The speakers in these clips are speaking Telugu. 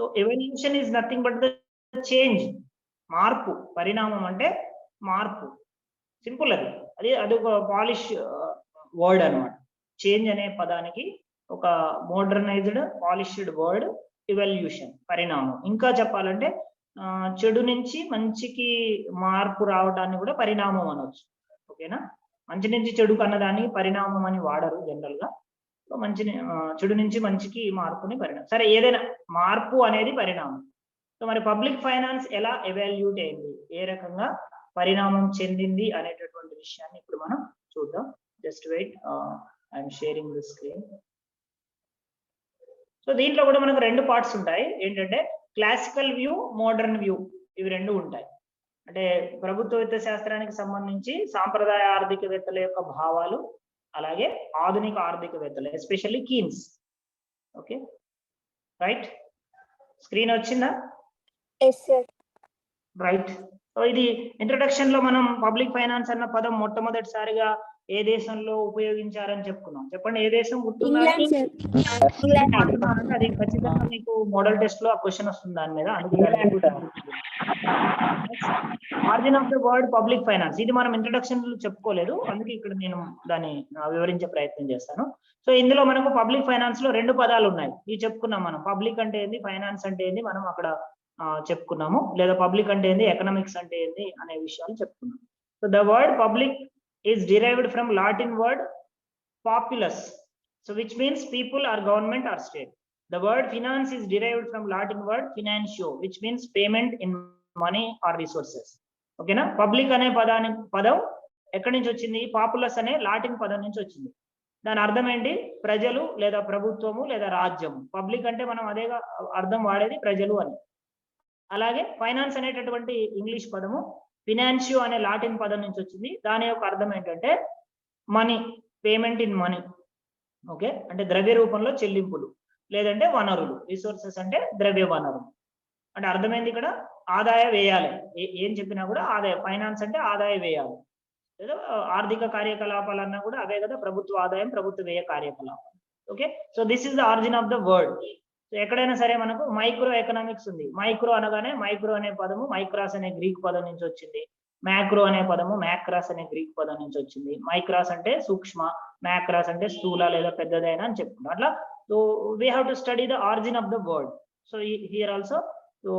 So evolution is nothing but the change, మార్పు. పరిణామం అంటే మార్పు, సింపుల్. అది ఒక పాలిష్ వర్డ్ అన్నమాట. చేంజ్ అనే పదానికి ఒక మోడర్నైజ్డ్ పాలిష్డ్ వర్డ్ ఎవల్యూషన్, పరిణామం. ఇంకా చెప్పాలంటే చెడు నుంచి మంచికి మార్పు రావడాన్ని కూడా పరిణామం అనొచ్చు. ఓకేనా? మంచి నుంచి చెడు కన్నదాన్ని పరిణామం అని వాడరు జనరల్ గా. సో చెడు నుంచి మంచికి మార్పుని పరిణామం. సరే, ఏదైనా మార్పు అనేది పరిణామం. సో మరి పబ్లిక్ ఫైనాన్స్ ఎలా ఎవాల్యూట్ అయింది, ఏ రకంగా పరిణామం చెందింది అనేటటువంటి విషయాన్ని ఇప్పుడు మనం చూద్దాం. Just wait, I'm sharing the screen. So దీంట్లో కూడా మనకు రెండు పార్ట్స్ ఉంటాయి. ఏంటంటే క్లాసికల్ వ్యూ, మోడర్న్ వ్యూ, ఇవి రెండు ఉంటాయి. అంటే ప్రభుత్వ విత్త శాస్త్రానికి సంబంధించి సాంప్రదాయ ఆర్థికవేత్తల యొక్క భావాలు, అలాగే ఆధునిక ఆర్థికవేత్తలు, especially Keynes. Okay, right? Screen వచ్చిందా? రైట్. సో ఇది ఇంట్రొడక్షన్ లో మనం పబ్లిక్ ఫైనాన్స్ అన్న పదం మొట్టమొదటిసారిగా ఏ దేశంలో ఉపయోగించారని చెప్పుకున్నాం. చెప్పండి, ఏ దేశం గుర్తున్నారు? అది ఖచ్చితంగా మీకు మోడల్ టెస్ట్ లో ఆ క్వశ్చన్ వస్తుంది దాని మీద. Origin of the word public finance, ఇది మనం ఇంట్రొడక్షన్ లో చెప్పుకోలేదు, అందుకే ఇక్కడ నేను దాన్ని వివరించే ప్రయత్నం చేస్తాను. సో ఇందులో మనకు పబ్లిక్ ఫైనాన్స్ లో రెండు పదాలు ఉన్నాయి. ఇవి చెప్పుకున్నాం మనం. పబ్లిక్ అంటే ఏంది, ఫైనాన్స్ అంటే ఏంది మనం అక్కడ చెప్పుకున్నాము. లేదా పబ్లిక్ అంటే ఏంది, ఎకనామిక్స్ అంటే ఏంది అనే విషయాలు చెప్పుకున్నాం. So the word public is derived from Latin word populus, so which means people or government or state. The word finance is derived from Latin word finantio, which means payment in money or resources. Okay na? Public ane padam ekkadi nunchi vachindi? Populus ane Latin padam nunchi vachindi. దాని అర్థం ఏంటి? ప్రజలు లేదా ప్రభుత్వము లేదా రాజ్యము. పబ్లిక్ అంటే మనం అదేగా అర్థం వాడేది, ప్రజలు అని. అలాగే ఫైనాన్స్ అనేటటువంటి ఇంగ్లీష్ పదము ఫినాన్షియో అనే లాటిన్ పదం నుంచి వచ్చింది. దాని యొక్క అర్థం ఏంటంటే money, payment in money. Okay, అంటే ద్రవ్య రూపంలో చెల్లింపులు, లేదంటే వనరులు. రిసోర్సెస్ అంటే ద్రవ్య వనరులు. అంటే అర్థమైంది ఇక్కడ ఆదాయ వ్యయాలే. ఏం చెప్పినా కూడా ఆదాయ, ఫైనాన్స్ అంటే ఆదాయ వ్యయాలు, లేదా ఆర్థిక కార్యకలాపాలు అన్నా కూడా అవే కదా, ప్రభుత్వ ఆదాయం, ప్రభుత్వ వ్యయ కార్యకలాపాలు. Okay, so this is the origin of the word. ఎక్కడైనా సరే మనకు మైక్రో ఎకనామిక్స్ ఉంది. మైక్రో అనగానే మైక్రో అనే పదము మైక్రాస్ అనే గ్రీక్ పదం నుంచి వచ్చింది. మ్యాక్రో అనే పదము మ్యాక్రాస్ అనే గ్రీక్ పదం నుంచి వచ్చింది. మైక్రాస్ అంటే సూక్ష్మ, మ్యాక్రాస్ అంటే స్థూల లేదా పెద్దదైనా అని చెప్పుకుంటాం. అట్లా so we have to study the origin of the word. So here also so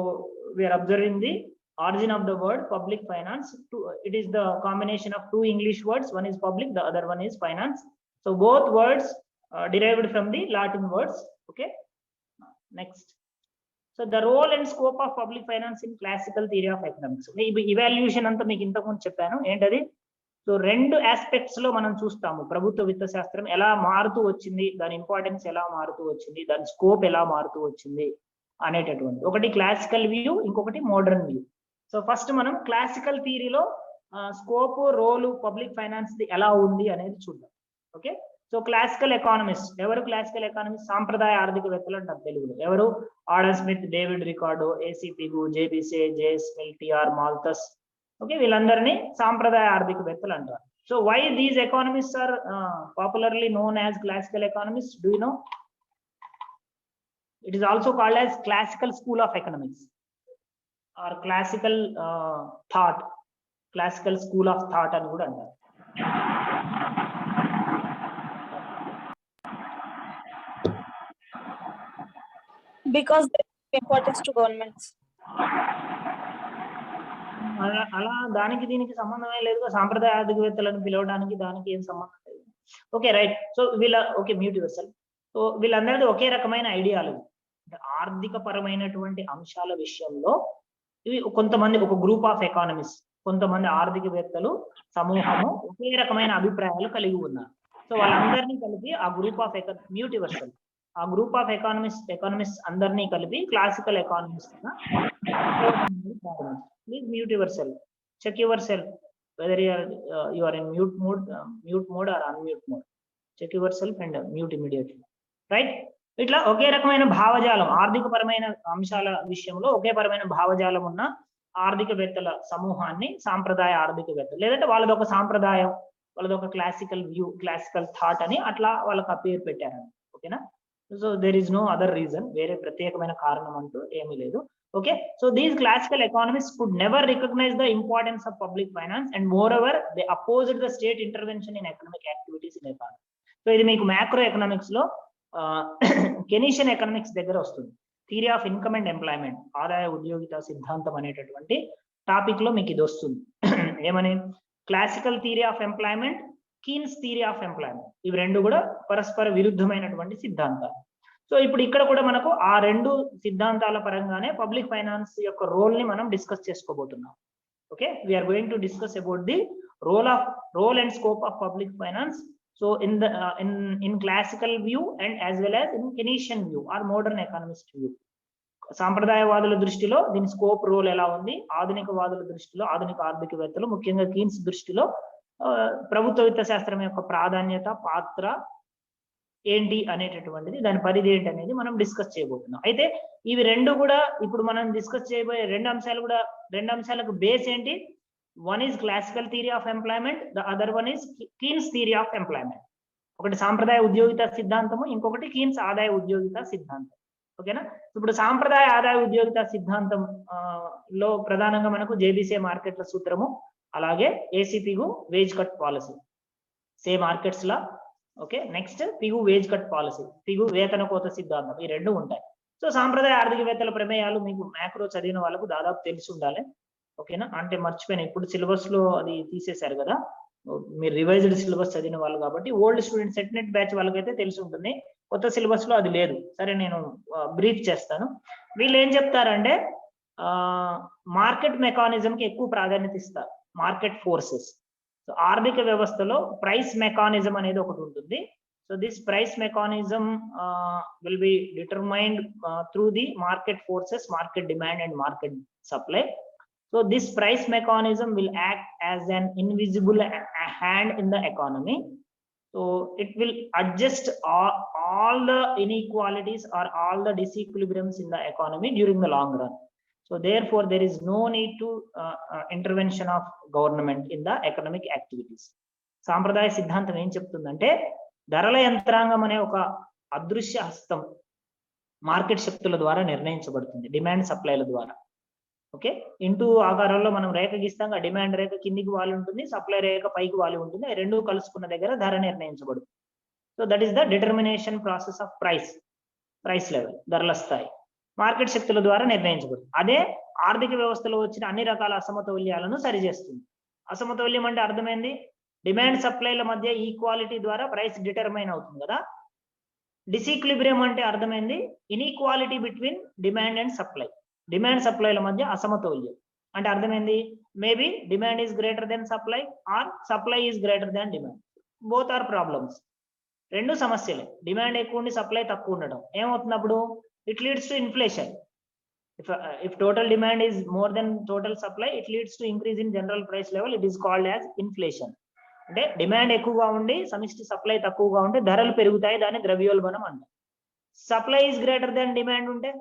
we're observing the origin of the word public finance. It is the combination of two English words. One is public, the other one is finance. So both words derived from the Latin words. Okay. Next, so the role and scope of public finance in classical theory of economics. Evaluation anta meeku inta mundu cheppanu entadi. So rendu aspects lo manam chustamu ప్రభుత్వ విత్త శాస్త్రం ఎలా మారుతూ వచ్చింది, దాని ఇంపార్టెన్స్ ఎలా మారుతూ వచ్చింది, దాని స్కోప్ ఎలా మారుతూ వచ్చింది అనేటటువంటి. ఒకటి క్లాసికల్ వ్యూ, ఇంకొకటి మోడర్న్ వ్యూ. సో ఫస్ట్ మనం క్లాసికల్ థియరీలో scope, role public finance the ఎలా ఉంది అనేది చూద్దాం. ఓకే, సో క్లాసికల్ ఎకానమిస్ట్ ఎవరు? క్లాసికల్ ఎకానమిస్ట్ సాంప్రదాయ ఆర్థికవేత్తలు అంటారు తెలుగులో. ఎవరు? Adam Smith, David Ricardo, A C Pigou, J B Say, J S Mill, T R Malthus. Okay, వీళ్ళందరినీ సాంప్రదాయ ఆర్థికవేత్తలు అంటారు. So why these economists are popularly known as classical economist? Do you know? It is also called as classical school of economics or classical thought, classical school of thought అని కూడా అంటారు. Because they give importance to governments. అలా దానికి దీనికి సంబంధమే లేదు. సాంప్రదాయ ఆర్థికవేత్తలను పిలవడానికి దానికి ఏం సంబంధం లేదు. Okay, right. So okay, mute yourself. So వీళ్ళందరిది ఒకే రకమైన ఐడియాలజీ. ఆర్థిక పరమైనటువంటి అంశాల విషయంలో ఇవి కొంతమంది, ఒక గ్రూప్ ఆఫ్ ఎకానమిస్ట్, కొంతమంది ఆర్థికవేత్తలు సమూహము ఒకే రకమైన అభిప్రాయాలు కలిగి ఉన్నారు. సో వాళ్ళందరినీ కలిపి ఆ group of mute yourself, ఆ గ్రూప్ ఆఫ్ ఎకానమిస్ట్ అందరినీ కలిపి classical economist. Please mute yourself, check yourself whether you are in mute mode or unmute mode. Check yourself and mute immediately. Right, ఇట్లా ఒకే రకమైన భావజాలం, ఆర్థిక పరమైన అంశాల విషయంలో ఒకే పరమైన భావజాలం ఉన్న ఆర్థికవేత్తల సమూహాన్ని సాంప్రదాయ ఆర్థికవేత్తలు, లేదంటే వాళ్ళదొక సాంప్రదాయం, వాళ్ళదొక క్లాసికల్ వ్యూ, క్లాసికల్ థాట్ అని అట్లా వాళ్ళకి ఆ పేరు పెట్టారు. ఓకేనా? So there is no other reason, వేరే ప్రత్యేకమైన కారణం అంటూ ఏమీ లేదు. Okay, so these classical economists could never recognize the importance of public finance, and moreover they opposed the state intervention in economic activities in economy. So ఇది మీకు మ్యాక్రో ఎకనామిక్స్ లో కెనీషియన్ ఎకనామిక్స్ దగ్గర వస్తుంది. Theory of income and employment, ఆదాయ ఉద్యోగిత సిద్ధాంతం అనేటటువంటి టాపిక్ లో మీకు ఇది వస్తుంది. ఏమని? Classical theory of employment, Keynes theory of employment, ఇవి రెండు కూడా పరస్పర విరుద్ధమైనటువంటి సిద్ధాంతాలు. సో ఇప్పుడు ఇక్కడ కూడా మనకు ఆ రెండు సిద్ధాంతాల పరంగానే పబ్లిక్ ఫైనాన్స్ యొక్క రోల్ ని మనం డిస్కస్ చేసుకోబోతున్నాం. Okay, we're going to discuss about the role and scope of public finance. So in classical view and as well as in Keynesian view or modern economist view. సాంప్రదాయవాదుల దృష్టిలో దీని స్కోప్, రోల్ ఎలా ఉంది, ఆధునికవాదుల దృష్టిలో, ఆధునిక ఆర్థికవేత్తలు ముఖ్యంగా కీన్స్ దృష్టిలో ప్రభుత్వ విత్త శాస్త్రం యొక్క ప్రాధాన్యత, పాత్ర ఏంటి అనేటటువంటిది, దాని పరిధి ఏంటి అనేది మనం డిస్కస్ చేయబోతున్నాం. అయితే ఇవి రెండు కూడా ఇప్పుడు మనం డిస్కస్ చేయబోయే రెండు అంశాలకు బేస్ ఏంటి? One is classical theory of employment, the other one is Keynes theory of employment. ఒకటి సాంప్రదాయ ఉద్యోగిత సిద్ధాంతము, ఇంకొకటి కీన్స్ ఆదాయ ఉద్యోగిత సిద్ధాంతం. ఓకేనా? ఇప్పుడు సాంప్రదాయ ఆదాయ ఉద్యోగిత సిద్ధాంతం లో ప్రధానంగా మనకు జేబీసీ మార్కెట్ల సూత్రము, అలాగే A C Pigou wage cut policy, same markets law. Okay, next Pigou wage cut policy, Pigou వేతన కోత సిద్ధాంతం, ఈ రెండు ఉంటాయి. సో సాంప్రదాయ ఆర్థికవేత్తల ప్రమేయాలు మీకు మ్యాక్రో చదివిన వాళ్ళకు దాదాపు తెలిసి ఉండాలి. ఓకేనా? అంటే మర్చిపోయినా, ఇప్పుడు సిలబస్ లో అది తీసేశారు కదా, మీరు రివైజ్డ్ సిలబస్ చదివిన వాళ్ళు కాబట్టి. Old student set net batch వాళ్ళకైతే తెలిసి ఉంటుంది, కొత్త సిలబస్ లో అది లేదు. సరే, నేను బ్రీఫ్ చేస్తాను. వీళ్ళు ఏం చెప్తారంటే మార్కెట్ మెకానిజం కి ఎక్కువ ప్రాధాన్యత ఇస్తారు, మార్కెట్ ఫోర్సెస్. సో ఆర్థిక వ్యవస్థలో ప్రైస్ మెకానిజం అనేది ఒకటి ఉంటుంది. So this price mechanism will B determined through the market forces, market demand and market supply. So this price mechanism will act as an invisible hand in the economy. So it will adjust all the inequalities or all the disequilibriums in the economy during the long run. So therefore there is no need to intervention of government in the economic activities. సాంప్రదాయ సిద్ధాంతం ఏం చెప్తుందంటే ధరల యంత్రాంగం అనే ఒక అదృశ్య హస్తం మార్కెట్ శక్తుల ద్వారా నిర్ణయించబడుతుంది, డిమాండ్ సప్లైల ద్వారా. ఓకే, ఇంటూ ఆకారంలో మనం రేఖ గీస్తాం, డిమాండ్ రేఖ కిందికి వాలి ఉంటుంది, సప్లై రేఖ పైకి వాలి ఉంటుంది, రెండు కలుసుకున్న దగ్గర ధర నిర్ణయించబడుతుంది. So that is the determination process of price level, ధరల స్థాయి మార్కెట్ శక్తుల ద్వారా నిర్ణయించబడుతుంది. అదే ఆర్థిక వ్యవస్థలో వచ్చిన అన్ని రకాల అసమతౌల్యాలను సరిచేస్తుంది. అసమతౌల్యం అంటే అర్థమైంది, డిమాండ్ సప్లైల మధ్య ఈక్వాలిటీ ద్వారా ప్రైస్ డిటర్మైన్ అవుతుంది కదా. డిసీక్విలిబ్రియం అంటే అర్థమైంది, inequality between demand and supply, demand సప్లైల మధ్య అసమతౌల్యం అంటే అర్థమైంది, maybe demand is greater than supply or supply is greater than demand. Both are problems, రెండు సమస్యలే. డిమాండ్ ఎక్కువ ఉండి సప్లై తక్కువ ఉండడం ఏమవుతున్నప్పుడు it leads to inflation. If total demand is more than total supply, it leads to increase in general price level. It is called as inflation. అంటే డిమాండ్ ఎక్కువగా ఉండి సమిష్టి సప్లై తక్కువగా ఉంటే ధరలు పెరుగుతాయి, దాన్ని ద్రవ్యోల్బణం అంటారు. Supply is greater than demand ఉంటే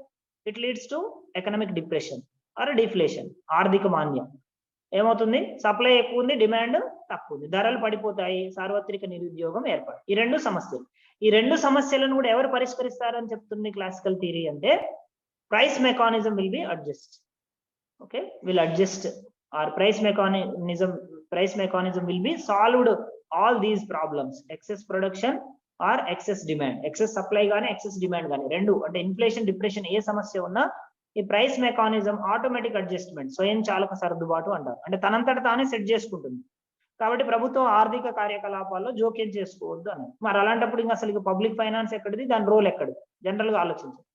it leads to economic depression or deflation, ఆర్థిక మాంద్యం. ఏమవుతుంది, సప్లై ఎక్కువ ఉంది, డిమాండ్ తక్కువ ఉంది, ధరలు పడిపోతాయి, సార్వత్రిక నిరుద్యోగం ఏర్పడు. ఈ రెండు సమస్యలు, ఈ రెండు సమస్యలను కూడా ఎవరు పరిష్కరిస్తారని చెప్తుంది క్లాసికల్ థియరీ అంటే price mechanism will be adjust. Okay, will adjust or price mechanism will be solved all these problems, excess production or excess demand, excess supply కానీ ఎక్సెస్ డిమాండ్ కానీ రెండు, అంటే ఇన్ఫ్లేషన్ డిప్రెషన్ ఏ సమస్య ఉన్నా ఈ ప్రైస్ మెకానిజం ఆటోమేటిక్ అడ్జస్ట్మెంట్, స్వయం చాలక సర్దుబాటు అంటారు. అంటే తనంతట తానే సెట్ చేసుకుంటుంది. కాబట్టి ప్రభుత్వం ఆర్థిక కార్యకలాపాల్లో జోక్యం చేసుకోవద్దు అన్నారు. మరి అలాంటప్పుడు ఇంకా అసలు పబ్లిక్ ఫైనాన్స్ ఎక్కడిది, దాని రోల్ ఎక్కడిది, జనరల్ గా ఆలోచించారు.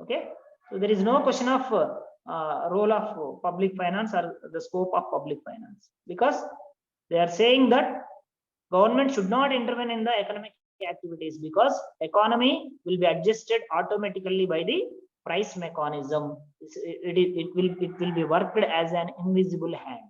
Okay, so there is no question of role of public finance or the scope of public finance, because they are saying that government should not intervene in the economic activities because economy will be adjusted automatically by the price mechanism. It will be worked as an invisible hand.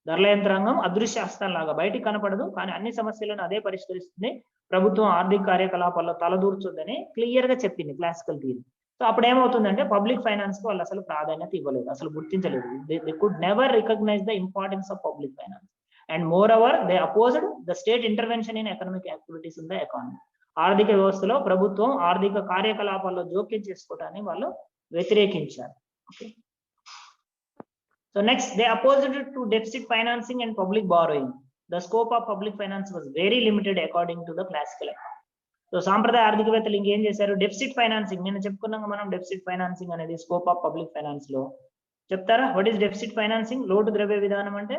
ధరల యంత్రాంగం అదృశ్య హస్తం లాగా బయటికి కనపడదు, కానీ అన్ని సమస్యలను అదే పరిష్కరిస్తుంది. ప్రభుత్వం ఆర్థిక కార్యకలాపాల్లో తలదూర్చొద్దని క్లియర్ గా చెప్పింది క్లాసికల్ థియరీ. సో అప్పుడు ఏమవుతుందంటే పబ్లిక్ ఫైనాన్స్ కి వాళ్ళు అసలు ప్రాధాన్యత ఇవ్వలేదు, అసలు గుర్తించలేదు. They could never recognise the importance of public finance and moreover they opposed the state intervention in economic activities in the economy. ఆర్థిక వ్యవస్థలో ప్రభుత్వం ఆర్థిక కార్యకలాపాల్లో జోక్యం చేసుకోవడాన్ని వాళ్ళు వ్యతిరేకించారు. So next, they opposed to deficit financing and public borrowing. The scope of public finance was very limited according to the classical economy. So సాంప్రదాయ ఆర్థికవేత్తలు ఇంకేం చేశారు? డెఫిసిట్ ఫైనాన్సింగ్, నేను చెప్పుకున్నాం మనం డెఫిసిట్ ఫైనాన్సింగ్ అనేది స్కోప్ ఆఫ్ పబ్లిక్ ఫైనాన్స్ లో. చెప్తారా వాట్ ఈస్ డెఫిసిట్ ఫైనాన్సింగ్? లోటు ద్రవ్య విధానం అంటే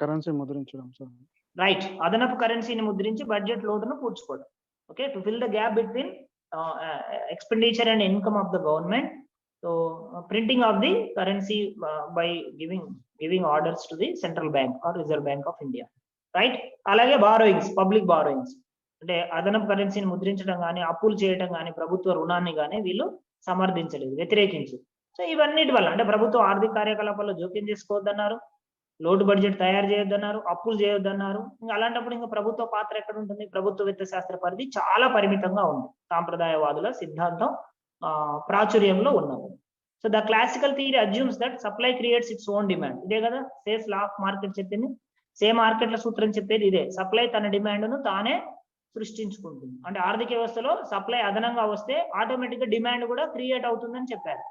కరెన్సీ ముద్రించడం సార్. రైట్, అదనపు కరెన్సీని ముద్రించి బడ్జెట్ లోటును పూడ్చుకోవడం. Okay, to fill the gap between expenditure and income of the government. So printing of the currency by giving orders to the central bank or Reserve Bank of India, right? అలాగే బారోయింగ్స్, పబ్లిక్ బారోయింగ్స్ అంటే అదనపు కరెన్సీని ముద్రించడం కానీ అప్పులు చేయడం కానీ ప్రభుత్వ రుణాన్ని కానీ వీళ్ళు సమర్థించలేదు, వ్యతిరేకించి. సో ఇవన్నిటి వల్ల అంటే ప్రభుత్వం ఆర్థిక కార్యకలాపాల్లో జోక్యం చేసుకోవద్దన్నారు, లోటు బడ్జెట్ తయారు చేయొద్దన్నారు, అప్పులు చేయొద్దన్నారు. ఇంకా అలాంటప్పుడు ఇంకా ప్రభుత్వ పాత్ర ఎక్కడ ఉంటుంది? ప్రభుత్వ విత్త శాస్త్ర పరిధి చాలా పరిమితంగా ఉంది. సాంప్రదాయవాదుల సిద్ధాంతం ప్రాచుర్యంలో ఉన్నది. So the classical theory assumes that supply creates its own demand. ఇదే కదా సేస్ లా ఆఫ్ మార్కెట్ చెప్పింది, సేమ్ మార్కెట్ల సూత్రం చెప్పేది ఇదే. సప్లై తన డిమాండ్ ను తానే సృష్టించుకుంటుంది. అంటే ఆర్థిక వ్యవస్థలో సప్లై అదనంగా వస్తే ఆటోమేటిక్ గా డిమాండ్ కూడా క్రియేట్ అవుతుందని చెప్పారు.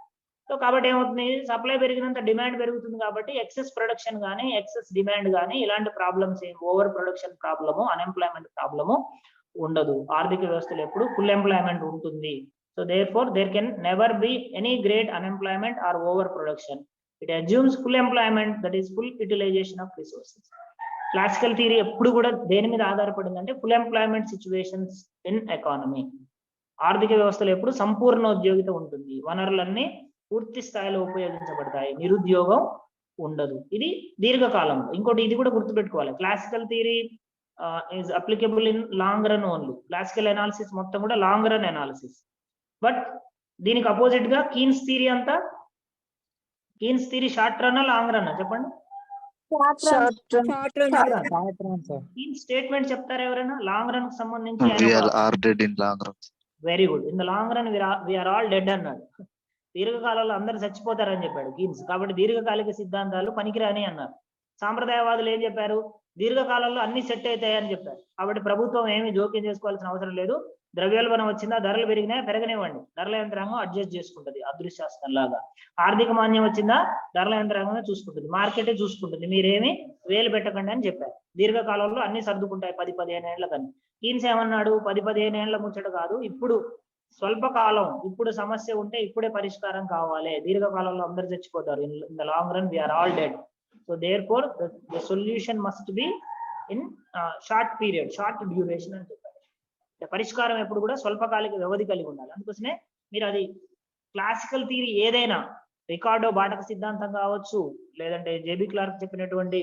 సో కాబట్టి ఏమవుతుంది? సప్లై పెరిగినంత డిమాండ్ పెరుగుతుంది కాబట్టి ఎక్సెస్ ప్రొడక్షన్ కానీ ఎక్సెస్ డిమాండ్ కానీ ఇలాంటి ప్రాబ్లమ్స్ ఏం, over production problem, unemployment problem ఉండదు. ఆర్థిక వ్యవస్థలో ఎప్పుడు ఫుల్ ఎంప్లాయ్మెంట్ ఉంటుంది. So therefore there can never be any great unemployment or over production. It assumes full employment, that is full utilization of resources. Classical theory ఎప్పుడు కూడా దేని మీద ఆధారపడిందంటే full employment situations in economy. ఆర్థిక వ్యవస్థలో ఎప్పుడు సంపూర్ణ ఉద్యోగిత ఉంటుంది, వనరులన్నీ పూర్తి స్థాయిలో ఉపయోగించబడతాయి, నిరుద్యోగం ఉండదు. ఇది దీర్ఘకాలంలో. ఇంకోటి ఇది కూడా గుర్తుపెట్టుకోవాలి, classical theory is applicable in long run only. Classical analysis మొత్తం కూడా లాంగ్ రన్ అనాలిసిస్. బట్ దీనికి అపోజిట్ గా కీన్స్ థియరీ అంతా, Keynes theory short run long run చెప్పండి? కీన్స్ స్టేట్మెంట్ చెప్తారా ఎవరైనా లాంగ్ రన్ కి సంబంధించి? Very good, in the long run we're all dead అన్నాడు. దీర్ఘకాలంలో అందరు చచ్చిపోతారని చెప్పాడు కీన్స్. కాబట్టి దీర్ఘకాలిక సిద్ధాంతాలు పనికిరాని అన్నారు. సాంప్రదాయవాదులు ఏం చెప్పారు? దీర్ఘకాలంలో అన్ని సెట్ అవుతాయని చెప్పారు. కాబట్టి ప్రభుత్వం ఏమి జోక్యం చేసుకోవాల్సిన అవసరం లేదు. ద్రవ్యోల్బణం వచ్చిందా, ధరలు పెరిగినా పెరగనివ్వండి, ధరల యంత్రాంగం అడ్జస్ట్ చేసుకుంటుంది అదృశ్యాస్తం లాగా. ఆర్థిక మాన్యం వచ్చిందా, ధరల యంత్రాంగమే చూసుకుంటుంది, మార్కెటే చూసుకుంటుంది, మీరేమి వేలు పెట్టకండి అని చెప్పారు. దీర్ఘకాలంలో అన్ని సర్దుకుంటాయి 10-15 ఏళ్ల కన్నా. కీన్స్ ఏమన్నాడు? 10-15 ఏళ్ల ముచ్చట కాదు, ఇప్పుడు స్వల్పకాలం, ఇప్పుడు సమస్య ఉంటే ఇప్పుడే పరిష్కారం కావాలి. దీర్ఘకాలంలో అందరు చచ్చిపోతారు. In the long run we're all dead. So therefore the solution must be in short period, short duration అని చెప్పారు. పరిష్కారం ఎప్పుడు కూడా స్వల్పకాలిక వ్యవధి కలిగి ఉండాలి. అందుకోసమే మీరు అది క్లాసికల్ థియరీ ఏదైనా, రికార్డో బాటక సిద్ధాంతం కావచ్చు, లేదంటే జేబీ క్లార్క్ చెప్పినటువంటి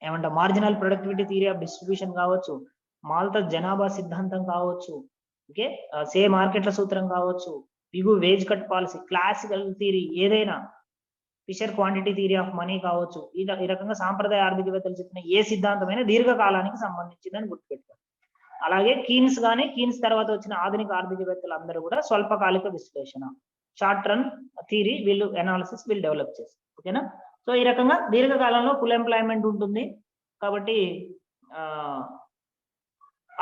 ఏమంట marginal productivity theory of distribution కావచ్చు, మాల్థస్ జనాభా సిద్ధాంతం కావచ్చు, ఓకే, సే మార్కెట్ల సూత్రం కావచ్చు, Pigou wage cut policy, classical theory ఏదైనా, Fisher quantity theory of money కావచ్చు, ఈ రకంగా సాంప్రదాయ ఆర్థికవేత్తలు చెప్పిన ఏ సిద్ధాంతమైనా దీర్ఘకాలానికి సంబంధించిందని గుర్తుపెట్టుకోండి. అలాగే కీన్స్ కానీ, కీన్స్ తర్వాత వచ్చిన ఆధునిక ఆర్థికవేత్తలు అందరూ కూడా స్వల్పకాలిక విశ్లేషణ, షార్ట్ రన్ థియరీ వీళ్ళు అనాలిసిస్ వీళ్ళు డెవలప్ చేస్తారు. ఓకేనా? సో ఈ రకంగా దీర్ఘకాలంలో ఫుల్ ఎంప్లాయ్మెంట్ ఉంటుంది కాబట్టి